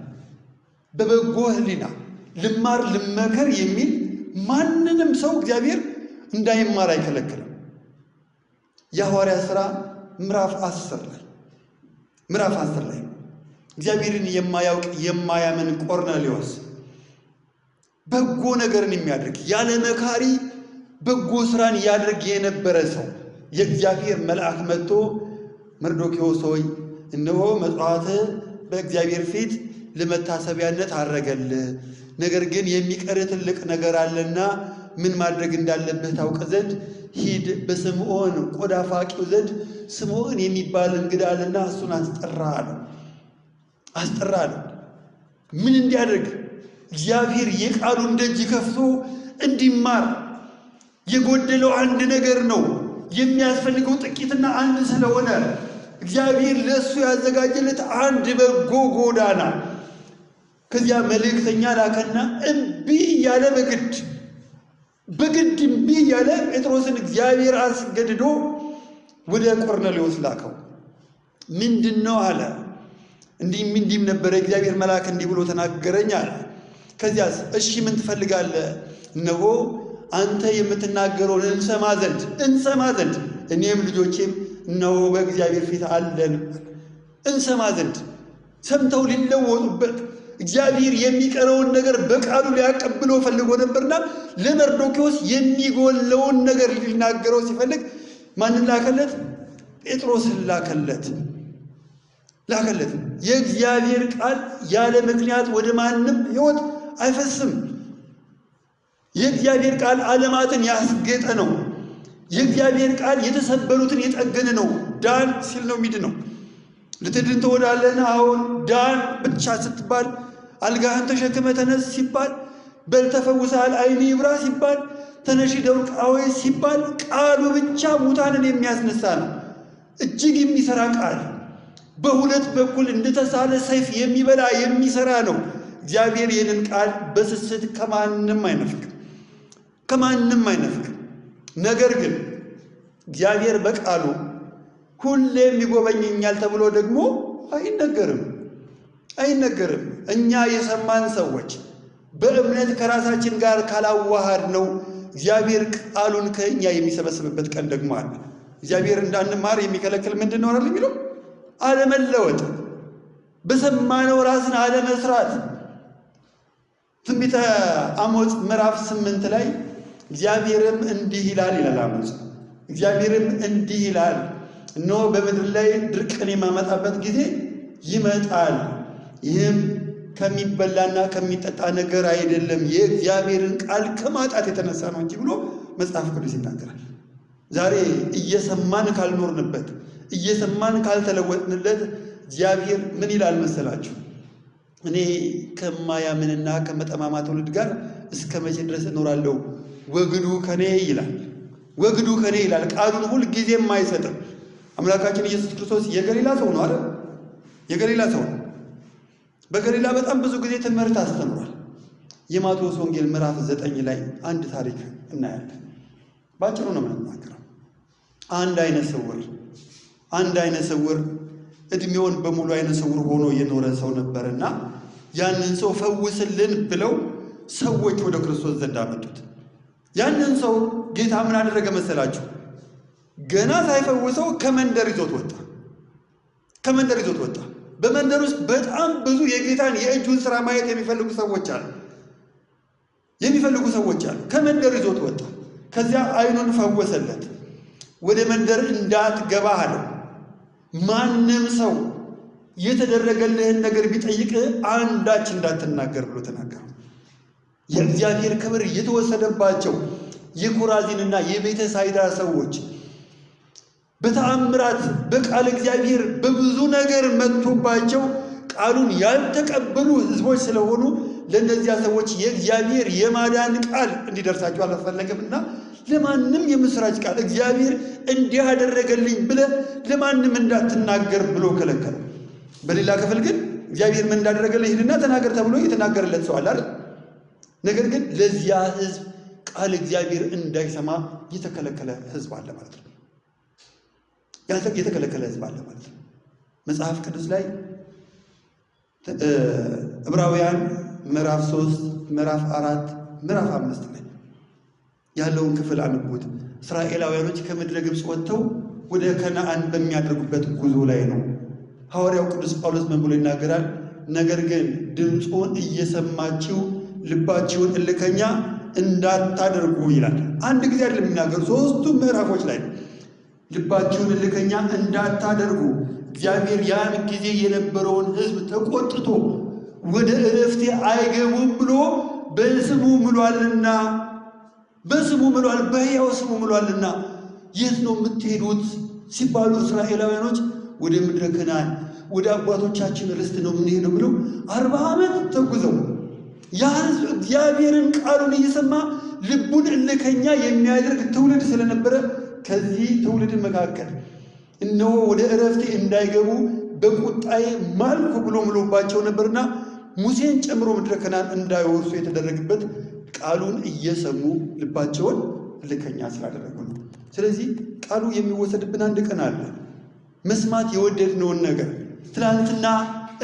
በበጎ ሕሊና ልማር ልመከር የሚል ማንንም ሰው እግዚአብሔር እንዳይማር አይከለክልም። የሐዋርያት ሥራ ምዕራፍ 10 ላይ እግዚአብሔርን የማያውቅ የማያምን ቆርኔሌዎስ በጎ ነገርን የሚያደርግ ያለ መካሪ በጎ ስራን ያደርግ የነበረ ሰው የእግዚአብሔር መልአክ መጥቶ መርዶክዮስ ሆይ እነሆ መጽዋዕትህ በእግዚአብሔር ፊት ለመታሰቢያነት አረገልህ፣ ነገር ግን የሚቀር ትልቅ ነገር አለና ምን ማድረግ እንዳለብህ ታውቅ ዘንድ ሂድ፣ በስምዖን ቆዳ ፋቂው ዘንድ ስምዖን የሚባል እንግዳ አለና እሱን አስጠራ አለው። ምን እንዲያደርግ? እግዚአብሔር የቃሉን ደጅ ከፍቶ እንዲማር። የጎደለው አንድ ነገር ነው፣ የሚያስፈልገው ጥቂትና አንድ ስለሆነ እግዚአብሔር ለእሱ ያዘጋጀለት አንድ በጎ ጎዳና። ከዚያ መልእክተኛ ላከና እምቢ እያለ በግድ እምቢ እያለ ጴጥሮስን እግዚአብሔር አስገድዶ ወደ ቆርኔሌዎስ ላከው። ምንድን ነው አለ። እንዲህም ነበረ፣ እግዚአብሔር መልአክ እንዲህ ብሎ ተናገረኝ አለ። ከዚያስ እሺ ምን ትፈልጋለህ? እነሆ አንተ የምትናገረውን እንሰማ ዘንድ እኔም ልጆቼም እነሆ በእግዚአብሔር ፊት አለን። እንሰማ ዘንድ ሰምተው ሊለወጡበት እግዚአብሔር የሚቀረውን ነገር በቃሉ ሊያቀብለው ፈልጎ ነበርና ለመርዶክዮስ የሚጎለውን ነገር ሊናገረው ሲፈልግ ማንን ላከለት? ጴጥሮስን ላከለት። የእግዚአብሔር ቃል ያለ ምክንያት ወደ ማንም ሕይወት አይፈስም። የእግዚአብሔር ቃል ዓለማትን ያስጌጠ ነው። የእግዚአብሔር ቃል የተሰበሩትን የጠገነ ነው። ዳን ሲል ነው የሚድነው። ልትድን ትወዳለህን? አዎን ዳን ብቻ ስትባል፣ አልጋህን ተሸክመ ተነስ ሲባል፣ በል ተፈውሰሃል ዓይንህ ይብራ ሲባል፣ ተነሺ ደውቃዊ ሲባል ቃሉ ብቻ ሙታንን የሚያስነሳ ነው። እጅግ የሚሰራ ቃል፣ በሁለት በኩል እንደተሳለ ሰይፍ የሚበላ የሚሰራ ነው። እግዚአብሔር ይህንን ቃል በስስት ከማንም አይነፍቅም። ነገር ግን እግዚአብሔር በቃሉ ሁሌም ይጎበኘኛል ተብሎ ደግሞ አይነገርም። እኛ የሰማን ሰዎች በእምነት ከራሳችን ጋር ካላዋሃድ ነው እግዚአብሔር ቃሉን ከእኛ የሚሰበስብበት ቀን ደግሞ አለ። እግዚአብሔር እንዳንማር የሚከለክል ምንድን ነው አይደል የሚለው? አለመለወጥ፣ በሰማነው ራስን አለመስራት። ትንቢተ አሞጽ ምዕራፍ 8 ላይ እግዚአብሔርም እንዲህ ይላል አሞጽ። እግዚአብሔርም እንዲህ ይላል፣ እነሆ በምድር ላይ ድርቅን የማመጣበት ጊዜ ይመጣል፣ ይህም ከሚበላና ከሚጠጣ ነገር አይደለም፣ የእግዚአብሔርን ቃል ከማጣት የተነሳ ነው እንጂ ብሎ መጽሐፍ ቅዱስ ይናገራል። ዛሬ እየሰማን ካልኖርንበት፣ እየሰማን ካልተለወጥንለት እግዚአብሔር ምን ይላል መሰላችሁ? እኔ ከማያምንና ከመጠማማ ትውልድ ጋር እስከ መቼ ድረስ እኖራለሁ? ወግዱ ከኔ ይላል። ቃሉን ሁል ጊዜም አይሰጥም። አምላካችን ኢየሱስ ክርስቶስ የገሊላ ሰው ነው አይደል? የገሊላ ሰው ነው። በገሊላ በጣም ብዙ ጊዜ ትምህርት አስተምሯል። የማቴዎስ ወንጌል ምዕራፍ 9 ላይ አንድ ታሪክ እናያለን። ባጭሩ ነው የምንናገረው። አንድ አይነ ስውር እድሜውን በሙሉ አይነ ስውር ሆኖ የኖረ ሰው ነበርና ያንን ሰው ፈውስልን ብለው ሰዎች ወደ ክርስቶስ ዘንድ አመጡት። ያንን ሰው ጌታ ምን አደረገ መሰላችሁ? ገና ሳይፈውሰው ከመንደር ይዞት ወጣ። በመንደር ውስጥ በጣም ብዙ የጌታን የእጁን ሥራ ማየት የሚፈልጉ ሰዎች አሉ። ከመንደር ይዞት ወጣ። ከዚያ አይኑን ፈወሰለት። ወደ መንደር እንዳትገባ አለው። ማንም ሰው የተደረገልህን ነገር ቢጠይቅ አንዳች እንዳትናገር ብሎ ተናገረው። የእግዚአብሔር ክብር የተወሰደባቸው የኮራዚንና የቤተ ሳይዳ ሰዎች በተአምራት በቃል እግዚአብሔር በብዙ ነገር መጥቶባቸው ቃሉን ያልተቀበሉ ሕዝቦች ስለሆኑ ለእነዚያ ሰዎች የእግዚአብሔር የማዳን ቃል እንዲደርሳቸው አልፈለገምና ለማንም የምስራች ቃል እግዚአብሔር እንዲህ አደረገልኝ ብለህ ለማንም እንዳትናገር ብሎ ከለከለ። በሌላ ክፍል ግን እግዚአብሔር ምን እንዳደረገልህ ሂድና ተናገር ተብሎ የተናገረለት ሰው አለ አይደል? ነገር ግን ለዚያ ሕዝብ ቃል እግዚአብሔር እንዳይሰማ የተከለከለ ሕዝብ አለ ማለት ነው። መጽሐፍ ቅዱስ ላይ ዕብራውያን ምዕራፍ 3 ምዕራፍ 4 ምዕራፍ 5 ላይ ያለውን ክፍል አንብቡት። እስራኤላውያኖች ከምድረ ግብፅ ወጥተው ወደ ከነዓን በሚያደርጉበት ጉዞ ላይ ነው። ሐዋርያው ቅዱስ ጳውሎስ ምን ብሎ ይናገራል? ነገር ግን ድምፁን እየሰማችሁ ልባችሁን እልከኛ እንዳታደርጉ ይላል። አንድ ጊዜ አይደለም የሚናገሩ፣ 3ቱም ምዕራፎች ላይ ልባችሁን እልከኛ እንዳታደርጉ እግዚአብሔር ያን ጊዜ የነበረውን ሕዝብ ተቆጥቶ ወደ ዕረፍቴ አይገቡም ብሎ በስሙ ምሏልና በሕያው ስሙ ምሏልና የት ነው የምትሄዱት ሲባሉ እስራኤላውያኖች ወደ ምድረ ከነዓን ወደ አባቶቻችን ርስት ነው የምንሄደው ብለው 40 ዓመት ተጉዘው ያ ሕዝብ እግዚአብሔርን ቃሉን እየሰማ ልቡን እልከኛ የሚያደርግ ትውልድ ስለነበረ ከዚህ ትውልድ መካከል እነሆ ወደ ዕረፍቴ እንዳይገቡ በቁጣዬ ማልኩ ብሎ ምሎባቸው ነበርና ሙሴን ጨምሮ ምድረ ከነዓን እንዳይወርሱ የተደረገበት ቃሉን እየሰሙ ልባቸውን እልከኛ ስላደረጉ ነው። ስለዚህ ቃሉ የሚወሰድብን አንድ ቀን አለ። መስማት የወደድነውን ነገር ትናንትና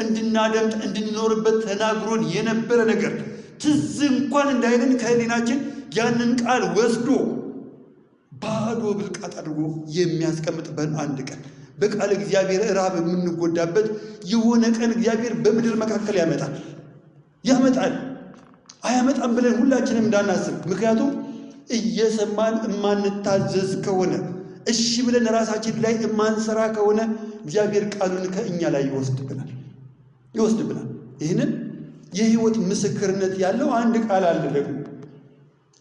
እንድናደምጥ እንድንኖርበት ተናግሮን የነበረ ነገር ትዝ እንኳን እንዳይለን ከህሊናችን ያንን ቃል ወስዶ ባዶ ብልቃጥ አድርጎ የሚያስቀምጥበን አንድ ቀን በቃል እግዚአብሔር ራብ የምንጎዳበት የሆነ ቀን እግዚአብሔር በምድር መካከል ያመጣል። አያመጣም ብለን ሁላችንም እንዳናስብ። ምክንያቱም እየሰማን የማንታዘዝ ከሆነ እሺ ብለን ራሳችን ላይ የማንሰራ ከሆነ እግዚአብሔር ቃሉን ከእኛ ላይ ይወስድብናል። ይህንን የህይወት ምስክርነት ያለው አንድ ቃል አለ ደግሞ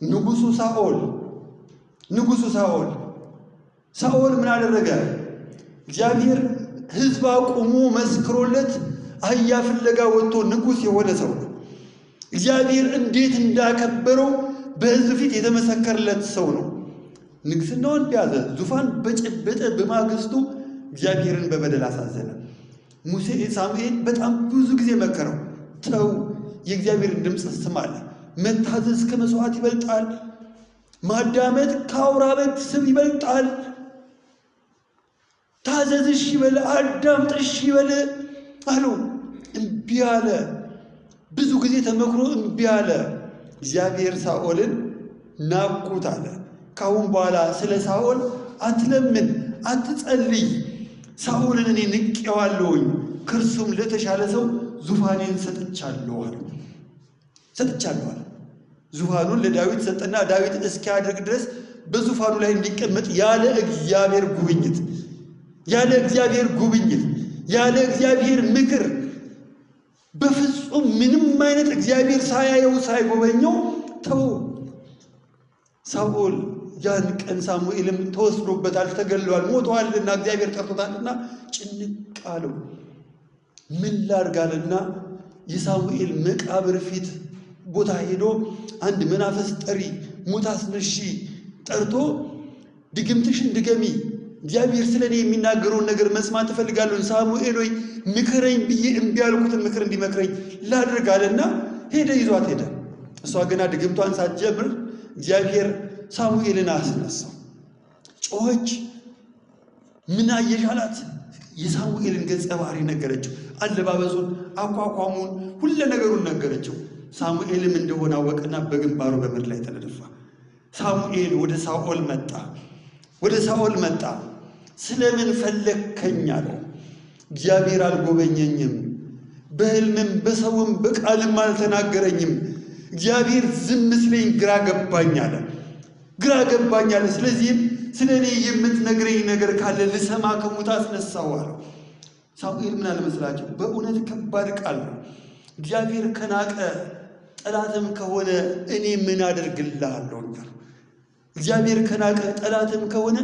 ንጉሱ ሳኦል ምን አደረገ? እግዚአብሔር ህዝብ አቁሞ መስክሮለት አህያ ፍለጋ ወጥቶ ንጉስ የሆነ ሰው ነው። እግዚአብሔር እንዴት እንዳከበረው በህዝብ ፊት የተመሰከረለት ሰው ነው። ንግስናውን ቢያዘ ዙፋን በጨበጠ በማግስቱ እግዚአብሔርን በበደል አሳዘነ። ሳሙኤል በጣም ብዙ ጊዜ መከረው። ተው፣ የእግዚአብሔርን ድምፅ ስማ አለ። መታዘዝ ከመስዋዕት ይበልጣል። ማዳመጥ ከአውራ በግ ስብ ይበልጣል። ታዘዝ፣ እሺ በል፣ አዳምጥ፣ እሺ በል አለው። እምቢ አለ። ብዙ ጊዜ ተመክሮ እምቢ አለ። እግዚአብሔር ሳኦልን ናቁት አለ። ካሁን በኋላ ስለ ሳኦል አትለምን፣ አትጸልይ። ሳኦልን እኔ ንቄዋለሁኝ፣ ከእርሱም ለተሻለ ሰው ዙፋኔን ሰጥቻለሁ አለ። ዙፋኑን ለዳዊት ሰጠና ዳዊት እስኪያድርግ ድረስ በዙፋኑ ላይ እንዲቀመጥ ያለ እግዚአብሔር ጉብኝት፣ ያለ እግዚአብሔር ምክር፣ በፍጹም ምንም አይነት እግዚአብሔር ሳያየው ሳይጎበኘው ተው። ሳኦል ያን ቀን ሳሙኤልም ተወስዶበታል፣ ተገለዋል፣ ሞቷልና እግዚአብሔር ጠርቶታልና ጭንቅ አለው። ምን ላርጋልና የሳሙኤል መቃብር ፊት ቦታ ሄዶ አንድ መናፈስ ጠሪ ሙት አስነሺ ጠርቶ ድግምትሽን ድገሚ፣ እግዚአብሔር ስለኔ የሚናገረውን ነገር መስማት እፈልጋለሁ፣ ሳሙኤል ሆይ ምክረኝ ብዬ እምቢ ያልኩትን ምክር እንዲመክረኝ ላድርጋለና ይዟት ሄደ። እሷ ገና ድግምቷን ሳትጀምር እግዚአብሔር ሳሙኤልን አስነሳው። ጮኸች። ምን አየሽ አላት። የሳሙኤልን ገጸ ባህሪ ነገረችው። አለባበሱን፣ አቋቋሙን፣ ሁሉ ነገሩን ነገረችው። ሳሙኤልም እንደሆነ አወቀና በግንባሩ በምድር ላይ ተደፋ። ሳሙኤል ወደ ሳኦል መጣ። ስለምን ፈለግከኝ አለው። እግዚአብሔር አልጎበኘኝም፣ በሕልምም በሰውም በቃልም አልተናገረኝም። እግዚአብሔር ዝም ስለኝ ግራ ገባኝ አለ። ስለዚህም ስለ እኔ የምትነግረኝ ነገር ካለ ልሰማ ከሙት አስነሳው አለው። ሳሙኤል ምን አለ መስላችሁ? በእውነት ከባድ ቃል ነው። እግዚአብሔር ከናቀ ጠላትም ከሆነ እኔ ምን አደርግልሃለሁ? እግዚአብሔር ከናቀ ጠላትም ከሆነ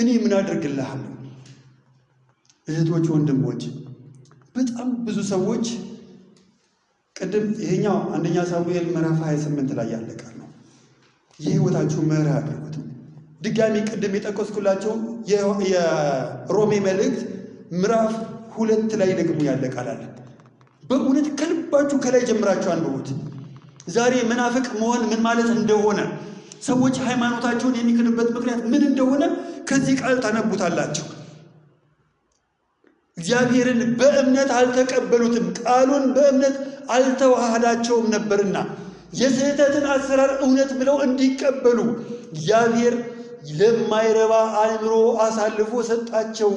እኔ ምን አደርግልሃለሁ? እህቶች፣ ወንድሞች፣ በጣም ብዙ ሰዎች ቅድም ይሄኛው አንደኛ ሳሙኤል ምዕራፍ 28 ላይ ያለ ቃል ነው። የህይወታችሁ መርህ አድርጉት። ድጋሚ ቅድም የጠቀስኩላቸው የሮሜ መልእክት ምዕራፍ 2 ላይ ደግሞ ያለ ቃል አለ። በእውነት ከልባችሁ ከላይ ጀምራችሁ አንብቡት። ዛሬ መናፍቅ መሆን ምን ማለት እንደሆነ፣ ሰዎች ሃይማኖታቸውን የሚክዱበት ምክንያት ምን እንደሆነ ከዚህ ቃል ታነቡታላችሁ። እግዚአብሔርን በእምነት አልተቀበሉትም፣ ቃሉን በእምነት አልተዋሃዳቸውም ነበርና የስህተትን አሰራር እውነት ብለው እንዲቀበሉ እግዚአብሔር ለማይረባ አእምሮ አሳልፎ ሰጣቸው።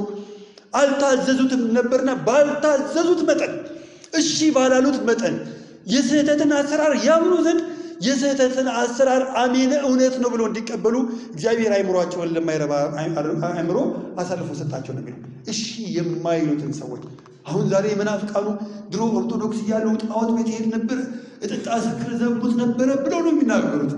አልታዘዙትም ነበርና ባልታዘዙት መጠን፣ እሺ ባላሉት መጠን የስህተትን አሰራር ያምኑ ዘንድ የስህተትን አሰራር አሜን እውነት ነው ብለው እንዲቀበሉ እግዚአብሔር አእምሮአቸውን ለማይረባ አእምሮ አሳልፎ ሰጣቸው ነው የሚለው። እሺ የማይሉትን ሰዎች አሁን ዛሬ የመናፍቃኑ ድሮ ኦርቶዶክስ እያለው ጣዖት ቤት ሄድ ነበር፣ እጥጣ ሰክር ዘቡት ነበረ ብለው ነው የሚናገሩት።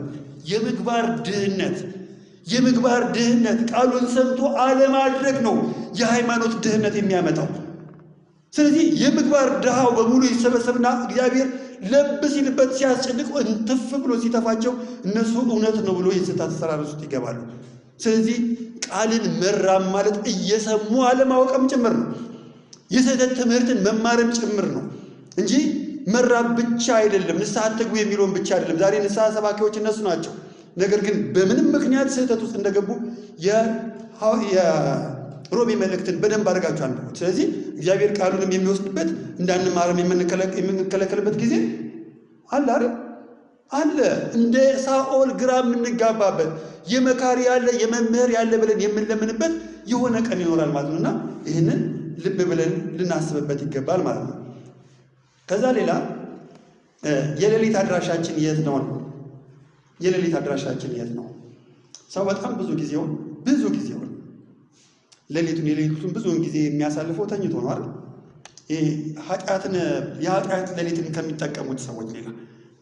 የምግባር ድህነት ቃሉን ሰምቶ አለማድረግ ነው የሃይማኖት ድህነት የሚያመጣው። ስለዚህ የምግባር ድሃው በሙሉ ይሰበሰብና እግዚአብሔር ለብ ሲልበት ሲያስጨንቀው እንትፍ ብሎ ሲተፋቸው እነሱ እውነት ነው ብሎ የስህተት አሰራር ውስጥ ይገባሉ። ስለዚህ ቃልን መራም ማለት እየሰሙ አለማወቅም ጭምር ነው። የስህተት ትምህርትን መማርም ጭምር ነው እንጂ መራብ ብቻ አይደለም። ንስሐ አትግቡ የሚለውን ብቻ አይደለም። ዛሬ ንስሐ ሰባኪዎች እነሱ ናቸው። ነገር ግን በምንም ምክንያት ስህተት ውስጥ እንደገቡ የሮሜ መልእክትን በደንብ አድርጋችሁ አንብቡት። ስለዚህ እግዚአብሔር ቃሉንም የሚወስድበት እንዳንማርም የምንከለከልበት ጊዜ አለ አይደል? አለ። እንደ ሳኦል ግራ የምንጋባበት የመካሪ ያለ የመምህር ያለ ብለን የምንለምንበት የሆነ ቀን ይኖራል ማለት ነውና ይህንን ልብ ብለን ልናስብበት ይገባል ማለት ነው። ከዛ ሌላ የሌሊት አድራሻችን የት ነው? የሌሊት አድራሻችን የት ነው? ሰው በጣም ብዙ ጊዜውን የሌሊቱን ብዙውን ጊዜ የሚያሳልፈው ተኝቶ ነው አይደል? የኃጢአት ሌሊትን ከሚጠቀሙት ሰዎች ሌላ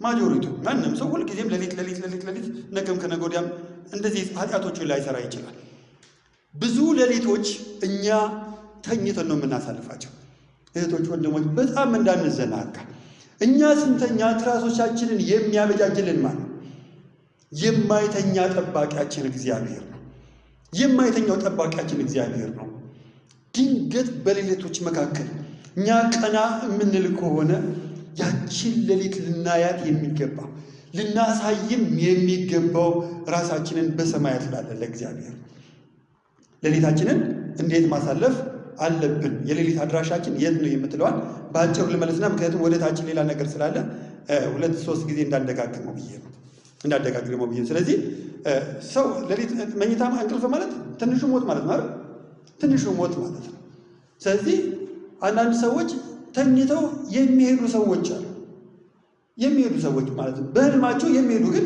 ማጆሪቱ ማንም ሰው ሁልጊዜም ሌሊት ነገም ከነገ ወዲያም እንደዚህ ኃጢአቶቹን ላይሰራ ይችላል። ብዙ ሌሊቶች እኛ ተኝተን ነው የምናሳልፋቸው። እህቶች ወንድሞች፣ በጣም እንዳንዘናጋ። እኛ ስንተኛ ትራሶቻችንን የሚያበጃጅልን ማለት የማይተኛ ጠባቂያችን እግዚአብሔር ነው። የማይተኛው ጠባቂያችን እግዚአብሔር ነው። ድንገት በሌሊቶች መካከል እኛ ቀና የምንል ከሆነ ያችን ሌሊት ልናያት የሚገባ ልናሳይም የሚገባው ራሳችንን በሰማያት ላለ ለእግዚአብሔር ሌሊታችንን እንዴት ማሳለፍ አለብን? የሌሊት አድራሻችን የት ነው የምትለዋል በአጭሩ ልመለስና ምክንያቱም ወደ ታችን ሌላ ነገር ስላለ 2-3 ጊዜ እንዳደጋግመው ብዬ ነው። ስለዚህ ሰው ሌሊት መኝታ እንቅልፍ ማለት ትንሹ ሞት ማለት ነው አይደል? ትንሹ ሞት ማለት ነው። ስለዚህ አንዳንድ ሰዎች ተኝተው የሚሄዱ ሰዎች አሉ። የሚሄዱ ሰዎች ማለት ነው በህልማቸው የሚሄዱ ግን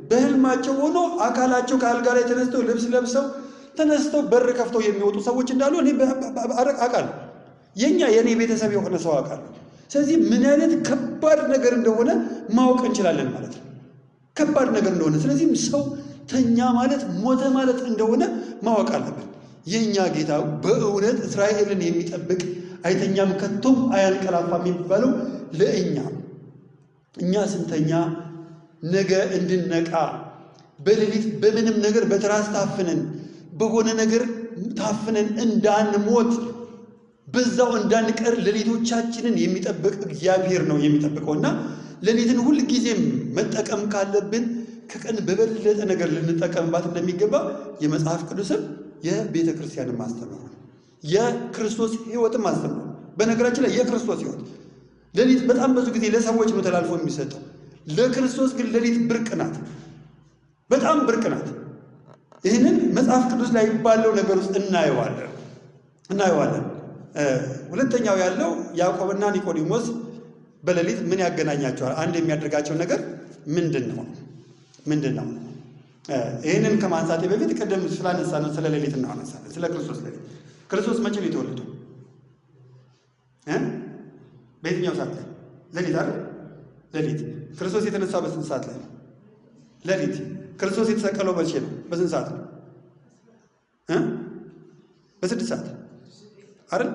በህልማቸው ሆኖ አካላቸው ከአልጋ ላይ ተነስተው ልብስ ለብሰው ተነስተው በር ከፍተው የሚወጡ ሰዎች እንዳሉ እኔ አውቃለሁ። የኔ ቤተሰብ የሆነ ሰው አውቃለሁ። ስለዚህ ምን አይነት ከባድ ነገር እንደሆነ ማወቅ እንችላለን ማለት ነው። ከባድ ነገር እንደሆነ ስለዚህ ሰው ተኛ ማለት ሞተ ማለት እንደሆነ ማወቅ አለብን። የኛ ጌታ በእውነት እስራኤልን የሚጠብቅ አይተኛም ከቶም አያንቀላፋም የሚባለው ለእኛ እኛ ስንተኛ ነገ እንድንነቃ በሌሊት በምንም ነገር በትራስ ታፍነን በሆነ ነገር ታፍነን እንዳንሞት በዛው እንዳንቀር ሌሊቶቻችንን የሚጠብቅ እግዚአብሔር ነው የሚጠብቀውና ሌሊትን ሁል ጊዜም መጠቀም ካለብን ከቀን በበለጠ ነገር ልንጠቀምባት እንደሚገባ የመጽሐፍ ቅዱስም የቤተ ክርስቲያንን ማስተማር ነው። የክርስቶስ ሕይወትም ማስተማር ነው። በነገራችን ላይ የክርስቶስ ሕይወት ሌሊት በጣም ብዙ ጊዜ ለሰዎች ነው ተላልፎ የሚሰጠው። ለክርስቶስ ግን ሌሊት ብርቅ ናት፣ በጣም ብርቅ ናት። ይህንን መጽሐፍ ቅዱስ ላይ ባለው ነገር ውስጥ እናየዋለን። ሁለተኛው ያለው ያዕቆብና ኒቆዲሞስ በሌሊት ምን ያገናኛቸዋል? አንድ የሚያደርጋቸው ነገር ምንድን ነው? ይህንን ከማንሳቴ በፊት ቅድም ስላነሳነው ስለ ሌሊት እናነሳለን። ስለ ክርስቶስ ሌሊት። ክርስቶስ መቼ ነው የተወለደው? በየትኛው ሰዓት ላይ? ሌሊት አይደል? ሌሊት። ክርስቶስ የተነሳው በስንት ሰዓት ላይ ነው? ሌሊት። ክርስቶስ የተሰቀለው መቼ ነው? በስንት ሰዓት ነው? በ6 ሰዓት አይደል?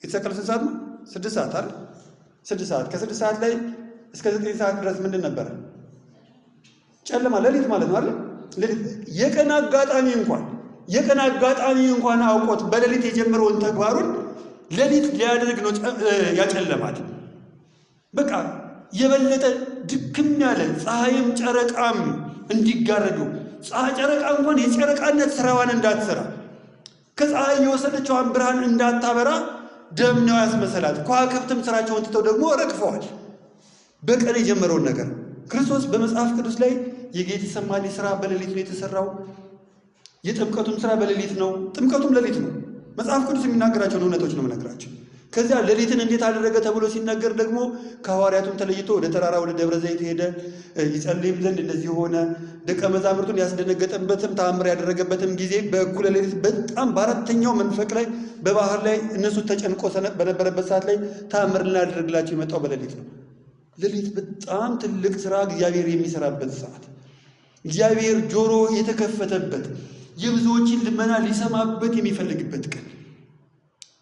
የተሰቀለው ስንት ሰዓት ነው? 6 ሰዓት አይደል? 6 ሰዓት። ከ6 ሰዓት ላይ እስከ 9 ሰዓት ድረስ ምንድን ነበረ? ጨለማ፣ ሌሊት ማለት ነው አይደል? ሌሊት። የቀን አጋጣሚ እንኳን አውቆት በሌሊት የጀመረውን ተግባሩን ሌሊት ሊያደርግ ነው ያጨለማል። በቃ የበለጠ ድክም ያለ ፀሐይም ጨረቃም እንዲጋረዱ ጨረቃ እንኳን የጨረቃነት ስራዋን እንዳትሰራ ከፀሐይ የወሰደችዋን ብርሃን እንዳታበራ ደም ነው ያስመሰላት። ከዋክብትም ስራቸውን ትተው ደግሞ ረግፈዋል። በቀን የጀመረውን ነገር ክርስቶስ በመጽሐፍ ቅዱስ ላይ የጌቴሰማኒ ስራ በሌሊት ነው የተሰራው። የጥምቀቱም ስራ በሌሊት ነው። ጥምቀቱም ሌሊት ነው። መጽሐፍ ቅዱስ የሚናገራቸውን እውነቶች ነው የምነግራቸው። ከዚያ ሌሊትን እንዴት አደረገ ተብሎ ሲነገር ደግሞ ከሐዋርያቱም ተለይቶ ወደ ተራራ ወደ ደብረ ዘይት ሄደ፣ ይጸልይም ዘንድ እንደዚህ ሆነ። ደቀ መዛሙርቱን ያስደነገጠበትም ተአምር ያደረገበትም ጊዜ በእኩለ ሌሊት በጣም በአራተኛው መንፈቅ ላይ በባህር ላይ እነሱ ተጨንቆ በነበረበት ሰዓት ላይ ተአምር ልናደርግላቸው የመጣው በሌሊት ነው። ሌሊት በጣም ትልቅ ስራ እግዚአብሔር የሚሰራበት ሰዓት፣ እግዚአብሔር ጆሮ የተከፈተበት የብዙዎችን ልመና ሊሰማበት የሚፈልግበት ቀን።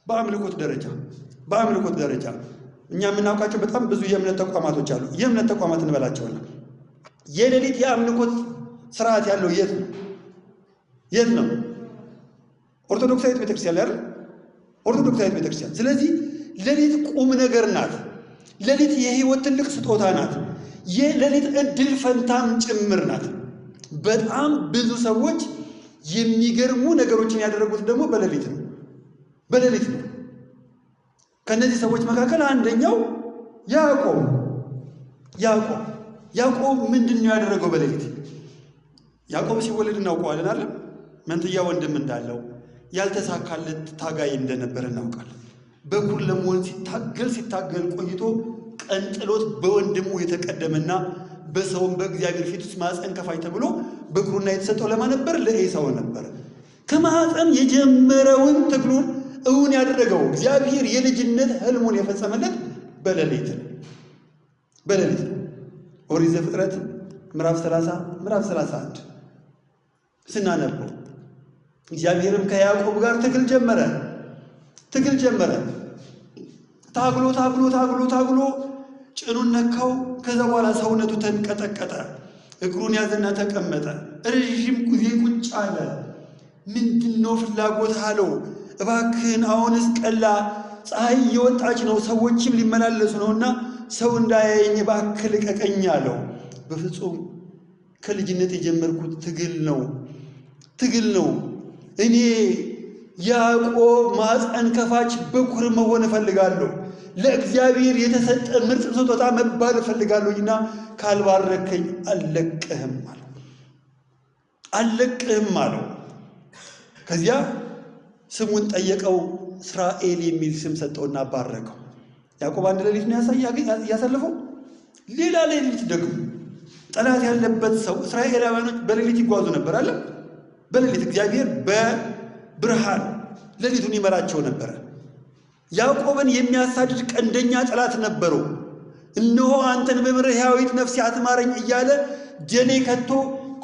በአምልኮት ደረጃ እኛ የምናውቃቸው በጣም ብዙ የእምነት ተቋማቶች አሉ። የእምነት ተቋማት እንበላቸውና የሌሊት የአምልኮት ስርዓት ያለው የት ነው? ኦርቶዶክሳዊት ቤተክርስቲያን ላይ አይደል? ኦርቶዶክሳዊት ቤተክርስቲያን። ስለዚህ ሌሊት ቁም ነገር ናት። ሌሊት የህይወት ትልቅ ስጦታ ናት። የሌሊት እድል ፈንታም ጭምር ናት። በጣም ብዙ ሰዎች የሚገርሙ ነገሮችን ያደረጉት ደግሞ በሌሊት ነው። ከነዚህ ሰዎች መካከል አንደኛው ያዕቆብ ምንድን ነው ያደረገው በሌሊት? ያዕቆብ ሲወለድ እናውቀዋለን አይደል? መንትያ ወንድም እንዳለው ያልተሳካለት ታጋይ እንደነበረ እናውቃለን። በኩር ለመሆን ሲታገል ቆይቶ ቀንጥሎት በወንድሙ የተቀደመና በሰውም በእግዚአብሔር ፊት ውስጥ ማፀን ከፋይ ተብሎ በኩርና የተሰጠው ለማን ነበር? ለኤሳው ነበር። ከማፀን የጀመረውን ትግሉን እውን ያደረገው እግዚአብሔር የልጅነት ህልሙን የፈጸመለት በሌሊት ነው። ኦሪት ዘፍጥረት ምዕራፍ 30 ምዕራፍ 31 ስናነበው እግዚአብሔርም ከያዕቆብ ጋር ትግል ጀመረ። ታግሎ ጭኑን ነካው። ከዛ በኋላ ሰውነቱ ተንቀጠቀጠ። እግሩን ያዘና ተቀመጠ። ረጅም ጊዜ ቁጭ አለ። ምንድነው ፍላጎት አለው። እባክህን አሁንስ ቀላ፣ ፀሐይ እየወጣች ነው፣ ሰዎችም ሊመላለሱ ነውና ሰው እንዳያየኝ እባክህ ልቀቀኝ አለው። በፍጹም ከልጅነት የጀመርኩት ትግል ነው። እኔ ያዕቆብ ማፀን ከፋች በኩር መሆን እፈልጋለሁ። ለእግዚአብሔር የተሰጠ ምርጥ ስጦታ መባል እፈልጋለሁና ካልባረከኝ አልለቅህም አለው። ከዚያ ስሙን ጠየቀው። እስራኤል የሚል ስም ሰጠውና ባረከው። ያዕቆብ አንድ ሌሊት ነው ያሳለፈው። ሌላ ሌሊት ደግሞ ጠላት ያለበት ሰው እስራኤላውያኖች በሌሊት ይጓዙ ነበር አለ። በሌሊት እግዚአብሔር በብርሃን ሌሊቱን ይመራቸው ነበር። ያዕቆብን የሚያሳድድ ቀንደኛ ጠላት ነበረው። እነሆ አንተን በምድር ሕያዊት ነፍሴ አትማረኝ እያለ ጀኔ ከቶ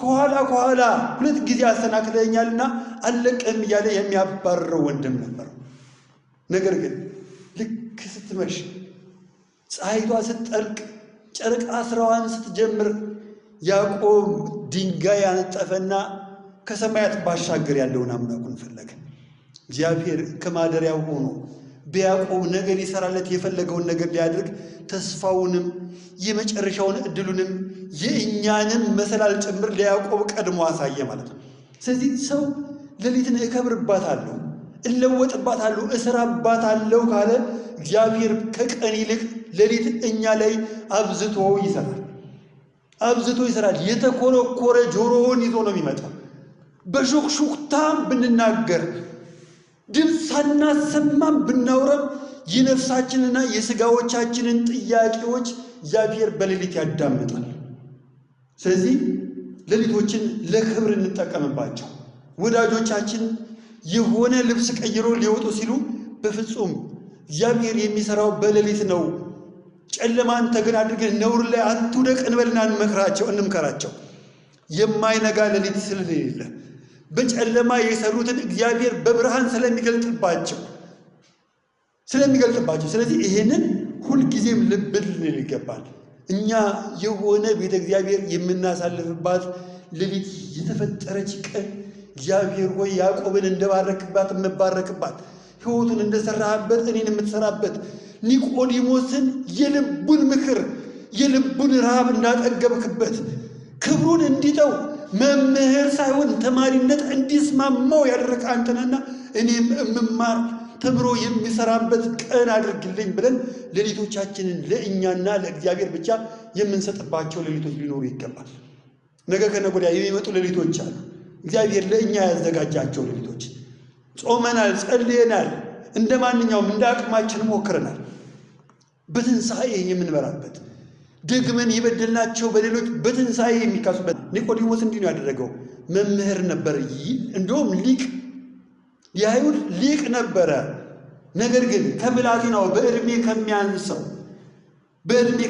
ከኋላ 2 ጊዜ አሰናክለኛልና አልለቅህም እያለ የሚያባርረው ወንድም ነበር። ነገር ግን ልክ ስትመሽ ፀሐይቷ ስትጠልቅ ጨረቃ ስራዋን ስትጀምር ያዕቆብ ድንጋይ ያነጠፈና ከሰማያት ባሻገር ያለውን አምላኩን ፈለገ። እግዚአብሔር ከማደሪያው ሆኖ በያዕቆብ ነገር ይሰራለት የፈለገውን ነገር ሊያደርግ ተስፋውንም የመጨረሻውን እድሉንም የእኛንም መሰላል ጭምር ለያዕቆብ ቀድሞ አሳየ ማለት ነው። ስለዚህ ሰው ሌሊትን እከብርባታለሁ፣ እለወጥባታለሁ፣ እሰራባታለሁ ካለ እግዚአብሔር ከቀን ይልቅ ሌሊት እኛ ላይ አብዝቶ ይሰራል። የተኮረኮረ ጆሮውን ይዞ ነው የሚመጣው። በሹክሹክታም ብንናገር ድምፅ ሳናሰማም ብናውረም የነፍሳችንና የሥጋዎቻችንን ጥያቄዎች እግዚአብሔር በሌሊት ያዳምጣል። ስለዚህ ሌሊቶችን ለክብር እንጠቀምባቸው። ወዳጆቻችን የሆነ ልብስ ቀይሮ ሊወጡ ሲሉ በፍጹም እግዚአብሔር የሚሰራው በሌሊት ነው። ጨለማን ተገን አድርገን ነውር ላይ አትውደቅ እንበልና እንምከራቸው። የማይነጋ ሌሊት ስለሌለ በጨለማ የሰሩትን እግዚአብሔር በብርሃን ስለሚገልጥባቸው ስለዚህ ይሄንን ሁልጊዜም ልብ ልንል ይገባል። እኛ የሆነ ቤተ እግዚአብሔር የምናሳልፍባት ሌሊት የተፈጠረች ቀን እግዚአብሔር ሆይ ያዕቆብን እንደባረክባት የምባረክባት፣ ሕይወቱን እንደሰራህበት እኔን የምትሰራበት፣ ኒቆዲሞስን የልቡን ምክር የልቡን ረሃብ እንዳጠገብክበት፣ ክብሩን እንዲተው መምህር ሳይሆን ተማሪነት እንዲስማማው ያደረግ አንተነና እኔም እምማር ተምሮ የሚሰራበት ቀን አድርግልኝ ብለን ሌሊቶቻችንን ለእኛና ለእግዚአብሔር ብቻ የምንሰጥባቸው ሌሊቶች ሊኖሩ ይገባል። ነገ ከነገ ወዲያ የሚመጡ ሌሊቶች አሉ። እግዚአብሔር ለእኛ ያዘጋጃቸው ሌሊቶች። ጾመናል፣ ጸልየናል፣ እንደ ማንኛውም እንደ አቅማችን ሞክረናል። በትንሣኤ የምንበራበት ደግመን የበደልናቸው በሌሎች በትንሣኤ የሚካሱበት። ኒቆዲሞስ እንዲህ ነው ያደረገው። መምህር ነበር፣ እንደውም ሊቅ፣ የአይሁድ ሊቅ ነበረ። ነገር ግን ከብላቴናው በዕድሜ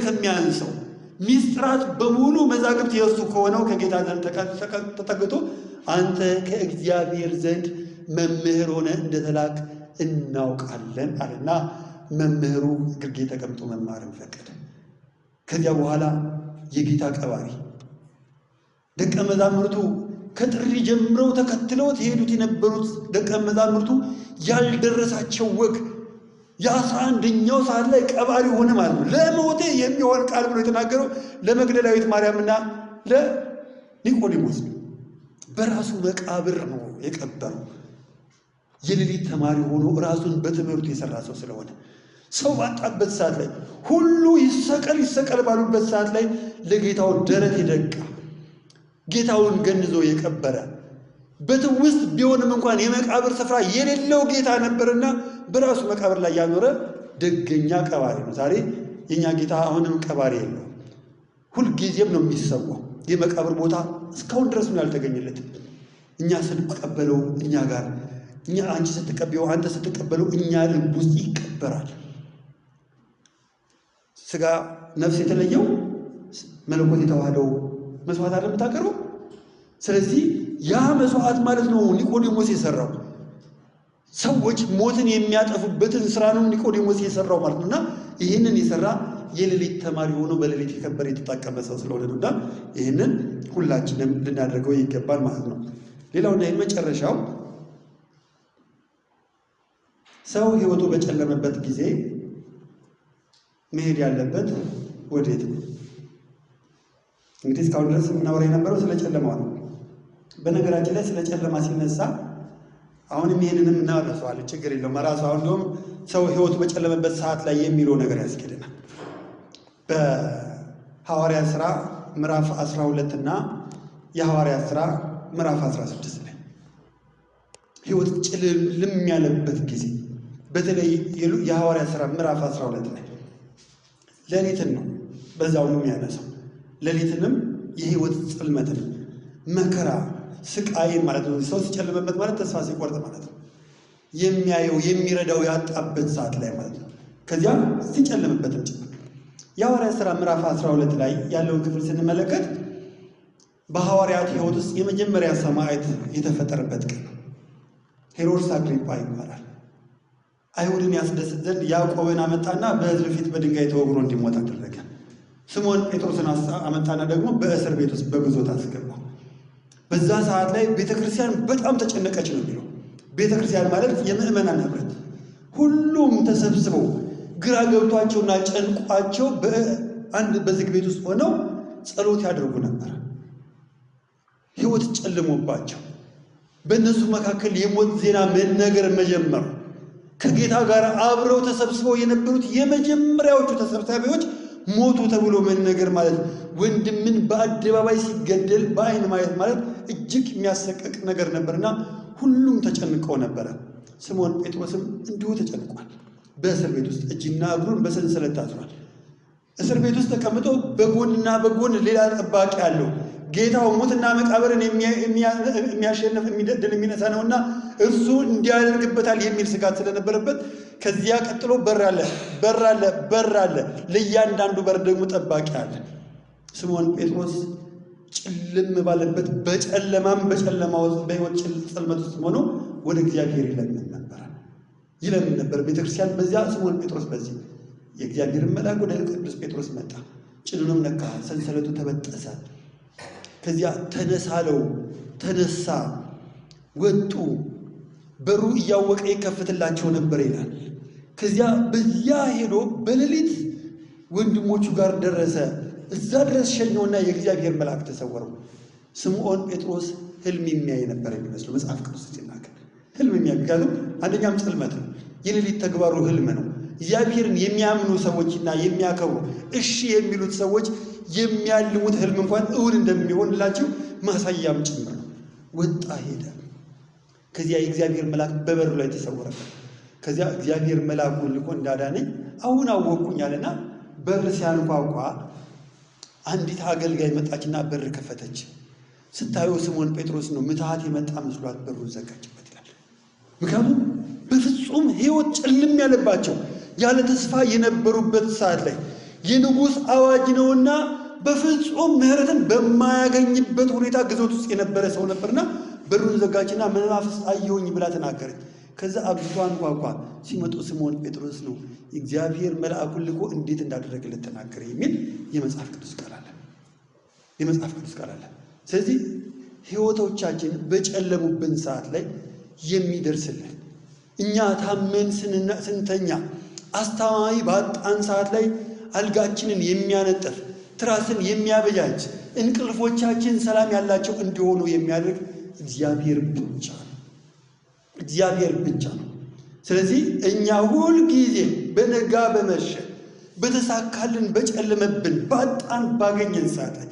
ከሚያንሰው ሚስጥራት በሙሉ መዛግብት የእሱ ከሆነው ከጌታ ዘንድ ተጠግቶ አንተ ከእግዚአብሔር ዘንድ መምህር ሆነ እንደተላክ እናውቃለን አለና መምህሩ ግርጌ ተቀምጦ መማርን ፈቀደ። ከዚያ በኋላ የጌታ ቀባሪ ደቀ መዛሙርቱ ከጥሪ ጀምረው ተከትለውት የሄዱት የነበሩት ደቀ መዛሙርቱ ያልደረሳቸው ወግ የ11ኛው ሰዓት ላይ ቀባሪ ሆነ ማለት ነው። ለሞቴ የሚሆን ቃል ብሎ የተናገረው ለመግደላዊት ማርያምና ለኒቆዲሞስ ነው። በራሱ መቃብር ነው የቀበረው። የሌሊት ተማሪ ሆኖ ራሱን በትምህርቱ የሰራ ሰው ስለሆነ ሰው ባጣበት ሰዓት ላይ ሁሉ ይሰቀል ባሉበት ሰዓት ላይ ለጌታው ደረት የደቃ ጌታውን ገንዞ የቀበረ በትውስጥ ቢሆንም እንኳን የመቃብር ስፍራ የሌለው ጌታ ነበርና በራሱ መቃብር ላይ ያኖረ ደገኛ ቀባሪ ነው። ዛሬ የኛ ጌታ አሁንም ቀባሪ የለው፣ ሁልጊዜም ነው የሚሰዋው። የመቃብር ቦታ እስካሁን ድረስ ነው ያልተገኘለት። እኛ ስንቀበለው እኛ ጋር አንቺ ስትቀበለው አንተ ስትቀበለው እኛ ልብ ውስጥ ይቀበራል። ስጋ ነፍስ የተለየው መለኮት የተዋህደው መስዋዕት አይደለም የምታቀርበው። ስለዚህ ያ መስዋዕት ማለት ነው ኒቆዲሞስ የሰራው። ሰዎች ሞትን የሚያጠፉበትን ስራ ነው ኒቆዲሞስ የሰራው ማለት ነውና ይህንን የሰራ የሌሊት ተማሪ ሆኖ በሌሊት የከበረ የተጣቀመ ሰው ስለሆነ ነውና ይህንን ሁላችንም ልናደርገው ይገባል ማለት ነው። ሌላውና የመጨረሻው ሰው ህይወቱ በጨለመበት ጊዜ መሄድ ያለበት ወዴት ነው? እንግዲህ እስካሁን ድረስ የምናወራ የነበረው ስለ ጨለማው ነው። በነገራችን ላይ ስለ ጨለማ ሲነሳ አሁንም ይሄንንም እናወራዋለን፣ ችግር የለውም። ራሱ አሁን እንደውም ሰው ህይወቱ በጨለመበት ሰዓት ላይ የሚለው ነገር ያስኬደናል። በሐዋርያት ሥራ ምዕራፍ 12 እና የሐዋርያት ሥራ ምዕራፍ 16 ላይ ህይወት ጭልም ያለበት ጊዜ፣ በተለይ የሐዋርያት ሥራ ምዕራፍ 12 ላይ ሌሊትን ነው በዛው ነው የሚያነሳው። ሌሊትንም የህይወት ጽልመትን መከራ ስቃይን ማለት ነው። ሰው ሲጨልምበት ማለት ተስፋ ሲቆርጥ ማለት ነው። የሚያየው የሚረዳው ያጣበት ሰዓት ላይ ማለት ነው። ከዚያ ሲጨልምበትም ጭምር የሐዋርያት ሥራ ምዕራፍ 12 ላይ ያለውን ክፍል ስንመለከት በሐዋርያት ህይወት ውስጥ የመጀመሪያ ሰማዕት የተፈጠረበት ቀን ነው። ሄሮድስ አግሪጳ ይባላል። አይሁድን ያስደስት ዘንድ ያዕቆብን አመጣና በሕዝብ ፊት በድንጋይ ተወግሮ እንዲሞት አደረገ። ስምዖን ጴጥሮስን አመጣና ደግሞ በእስር ቤት ውስጥ በግዞት አስገባው። በዛ ሰዓት ላይ ቤተክርስቲያን በጣም ተጨነቀች ነው የሚለው። ቤተክርስቲያን ማለት የምእመናን ህብረት፣ ሁሉም ተሰብስበው ግራ ገብቷቸውና ጨንቋቸው በአንድ በዝግ ቤት ውስጥ ሆነው ጸሎት ያደርጉ ነበር። ህይወት ጨልሞባቸው በእነሱ መካከል የሞት ዜና መነገር መጀመሩ፣ ከጌታ ጋር አብረው ተሰብስበው የነበሩት የመጀመሪያዎቹ ተሰብሳቢዎች ሞቱ ተብሎ መነገር ማለት ወንድምን በአደባባይ ሲገደል በአይን ማየት ማለት እጅግ የሚያሰቀቅ ነገር ነበርና ሁሉም ተጨንቀው ነበረ። ስምዖን ጴጥሮስም እንዲሁ ተጨንቋል። በእስር ቤት ውስጥ እጅና እግሩን በሰንሰለት ታስሯል። እስር ቤት ውስጥ ተቀምጦ በጎንና በጎን ሌላ ጠባቂ አለው። ጌታው ሞትና መቃብርን የሚያሸንፍ የሚደድል የሚነሳ ነውና እርሱ እንዲያደርግበታል የሚል ስጋት ስለነበረበት ከዚያ ቀጥሎ በር አለ። ለእያንዳንዱ በር ደግሞ ጠባቂ አለ። ስምዖን ጴጥሮስ ጭልም ባለበት በጨለማ ውስጥ በሕይወት ጽልመት ውስጥ ሆኖ ወደ እግዚአብሔር ይለምን ነበር። ቤተክርስቲያን በዚያ ስምዖን ጴጥሮስ በዚህ የእግዚአብሔርን መልአክ ወደ ቅዱስ ጴጥሮስ መጣ። ጭኑንም ነካ፣ ሰንሰለቱ ተበጠሰ። ከዚያ ተነሳለው፣ ተነሳ፣ ወጡ። በሩ እያወቀ ይከፍትላቸው ነበር ይላል። ከዚያ በዚያ ሄዶ በሌሊት ወንድሞቹ ጋር ደረሰ። እዛ ድረስ ሸኘውና የእግዚአብሔር መልአክ ተሰወረው። ስምዖን ጴጥሮስ ህልም የሚያይ ነበር የሚመስለው መጽሐፍ ቅዱስ ሲናገር። ህልም የሚያይ ምክንያቱም አንደኛም ጽልመት ነው፣ የሌሊት ተግባሩ ህልም ነው። እግዚአብሔርን የሚያምኑ ሰዎችና የሚያከብሩ እሺ የሚሉት ሰዎች የሚያልሙት ህልም እንኳን እውን እንደሚሆንላቸው ማሳያም ጭምር ነው። ወጣ ሄደ። ከዚያ የእግዚአብሔር መልአክ በበሩ ላይ ተሰወረበት። ከዚያ እግዚአብሔር መልአኩን ልኮ እንዳዳነኝ አሁን አወቅኩኝ አለና በር ሲያንኳኳ አንዲት አገልጋይ መጣችና በር ከፈተች። ስታየው ስምዖን ጴጥሮስ ነው። ምትሃት የመጣ መስሏት በሩን ዘጋችበት ይላል። ምክንያቱም በፍጹም ህይወት ጭልም ያለባቸው ያለ ተስፋ የነበሩበት ሰዓት ላይ የንጉሥ አዋጅ ነውና በፍጹም ምህረትን በማያገኝበት ሁኔታ ግዞት ውስጥ የነበረ ሰው ነበርና በሩን ዘጋችና መናፍስት አየሁኝ ብላ ተናገረች። ከዛ አብዝቶ አንኳኳ። ሲመጡ ስምዖን ጴጥሮስ ነው። እግዚአብሔር መልአኩን ልኮ እንዴት እንዳደረገለት ተናገረ የሚል የመጽሐፍ ቅዱስ ቃል አለ። ስለዚህ ህይወቶቻችን በጨለሙብን ሰዓት ላይ የሚደርስልን እኛ ታመን ስንተኛ አስተማማኝ ባጣን ሰዓት ላይ አልጋችንን የሚያነጥፍ ትራስን የሚያበጃጅ እንቅልፎቻችን ሰላም ያላቸው እንዲሆኑ የሚያደርግ እግዚአብሔር ብቻ ነው። ስለዚህ እኛ ሁል ጊዜ በነጋ በመሸ በተሳካልን በጨለመብን ባጣን ባገኘን ሰዓት ላይ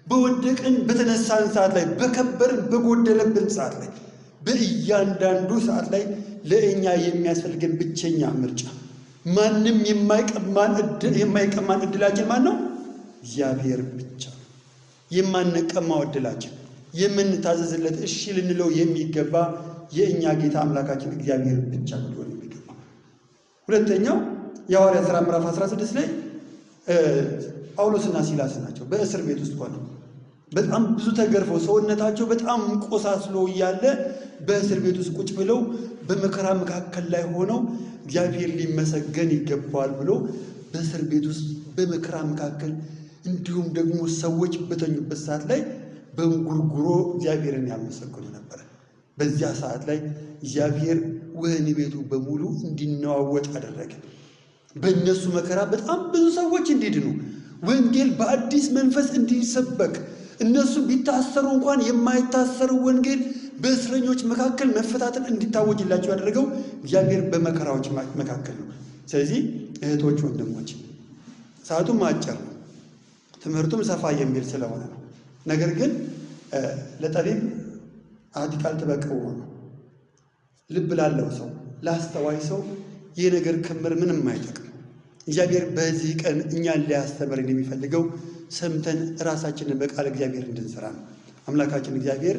በወደቅን በተነሳን ሰዓት ላይ፣ በከበርን በጎደለብን ሰዓት ላይ፣ በእያንዳንዱ ሰዓት ላይ ለእኛ የሚያስፈልገን ብቸኛ ምርጫ ማንም የማይቀማን እድላችን ማን ነው? እግዚአብሔር ብቻ። የማንቀማው እድላችን የምንታዘዝለት እሺ ልንለው የሚገባ የእኛ ጌታ አምላካችን እግዚአብሔር ብቻ ሊሆን የሚገባ። ሁለተኛው የሐዋርያት ሥራ ምዕራፍ 16 ላይ ጳውሎስና ሲላስ ናቸው። በእስር ቤት ውስጥ ሆነው በጣም ብዙ ተገርፈው ሰውነታቸው በጣም ቆሳስሎ እያለ በእስር ቤት ውስጥ ቁጭ ብለው በመከራ መካከል ላይ ሆነው እግዚአብሔር ሊመሰገን ይገባዋል ብሎ በእስር ቤት ውስጥ በመከራ መካከል እንዲሁም ደግሞ ሰዎች በተኙበት ሰዓት ላይ በእንጉርጉሮ እግዚአብሔርን ያመሰግኑ ነበር። በዚያ ሰዓት ላይ እግዚአብሔር ወህኒ ቤቱ በሙሉ እንዲነዋወጥ አደረገ። በእነሱ መከራ በጣም ብዙ ሰዎች እንዲድኑ፣ ወንጌል በአዲስ መንፈስ እንዲሰበክ፣ እነሱ ቢታሰሩ እንኳን የማይታሰሩ ወንጌል በእስረኞች መካከል መፈታትን እንዲታወጅላቸው ያደረገው እግዚአብሔር በመከራዎች መካከል ነው። ስለዚህ እህቶች፣ ወንድሞች ሰዓቱም አጭር ነው፣ ትምህርቱም ሰፋ የሚል ስለሆነ ነው። ነገር ግን ለጠቢብ አሐቲ ቃል ትበቅዕ ነው። ልብ ላለው ሰው፣ ላስተዋይ ሰው ይህ ነገር ክምር ምንም አይጠቅም። እግዚአብሔር በዚህ ቀን እኛን ሊያስተምረን የሚፈልገው ሰምተን ራሳችንን በቃል እግዚአብሔር እንድንሰራ ነው። አምላካችን እግዚአብሔር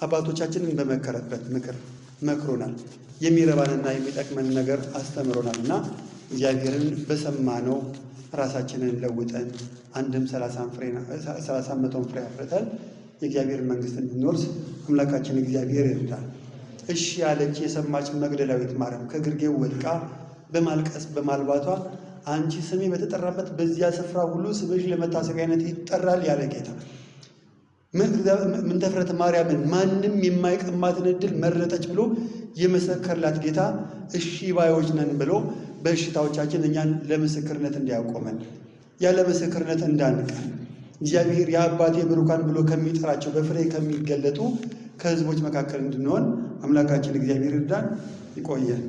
አባቶቻችንን በመከረበት ምክር መክሮናል። የሚረባንና የሚጠቅመን ነገር አስተምሮናልና እግዚአብሔርን በሰማነው ራሳችንን ለውጠን አንድም 30 መቶም ፍሬ አፍርተን የእግዚአብሔር መንግሥት እንድንወርስ አምላካችን እግዚአብሔር ይርዳል። እሺ ያለች የሰማች መግደላዊት ማርያም ከግርጌው ወድቃ በማልቀስ በማልባቷ አንቺ ስሜ በተጠራበት በዚያ ስፍራ ሁሉ ስምሽ ለመታሰቢያነት ይጠራል ያለ ጌታ ምንተፍረት ማርያምን ማንም የማይቀማትን ዕድል መረጠች ብሎ የመሰከርላት ጌታ እሺ ባዮች ነን ብሎ በእሽታዎቻችን እኛን ለምስክርነት እንዲያቆመን ያለ ምስክርነት እንዳንቀር እግዚአብሔር የአባቴ ብሩካን ብሎ ከሚጠራቸው በፍሬ ከሚገለጡ ከሕዝቦች መካከል እንድንሆን አምላካችን እግዚአብሔር ይርዳን። ይቆየን።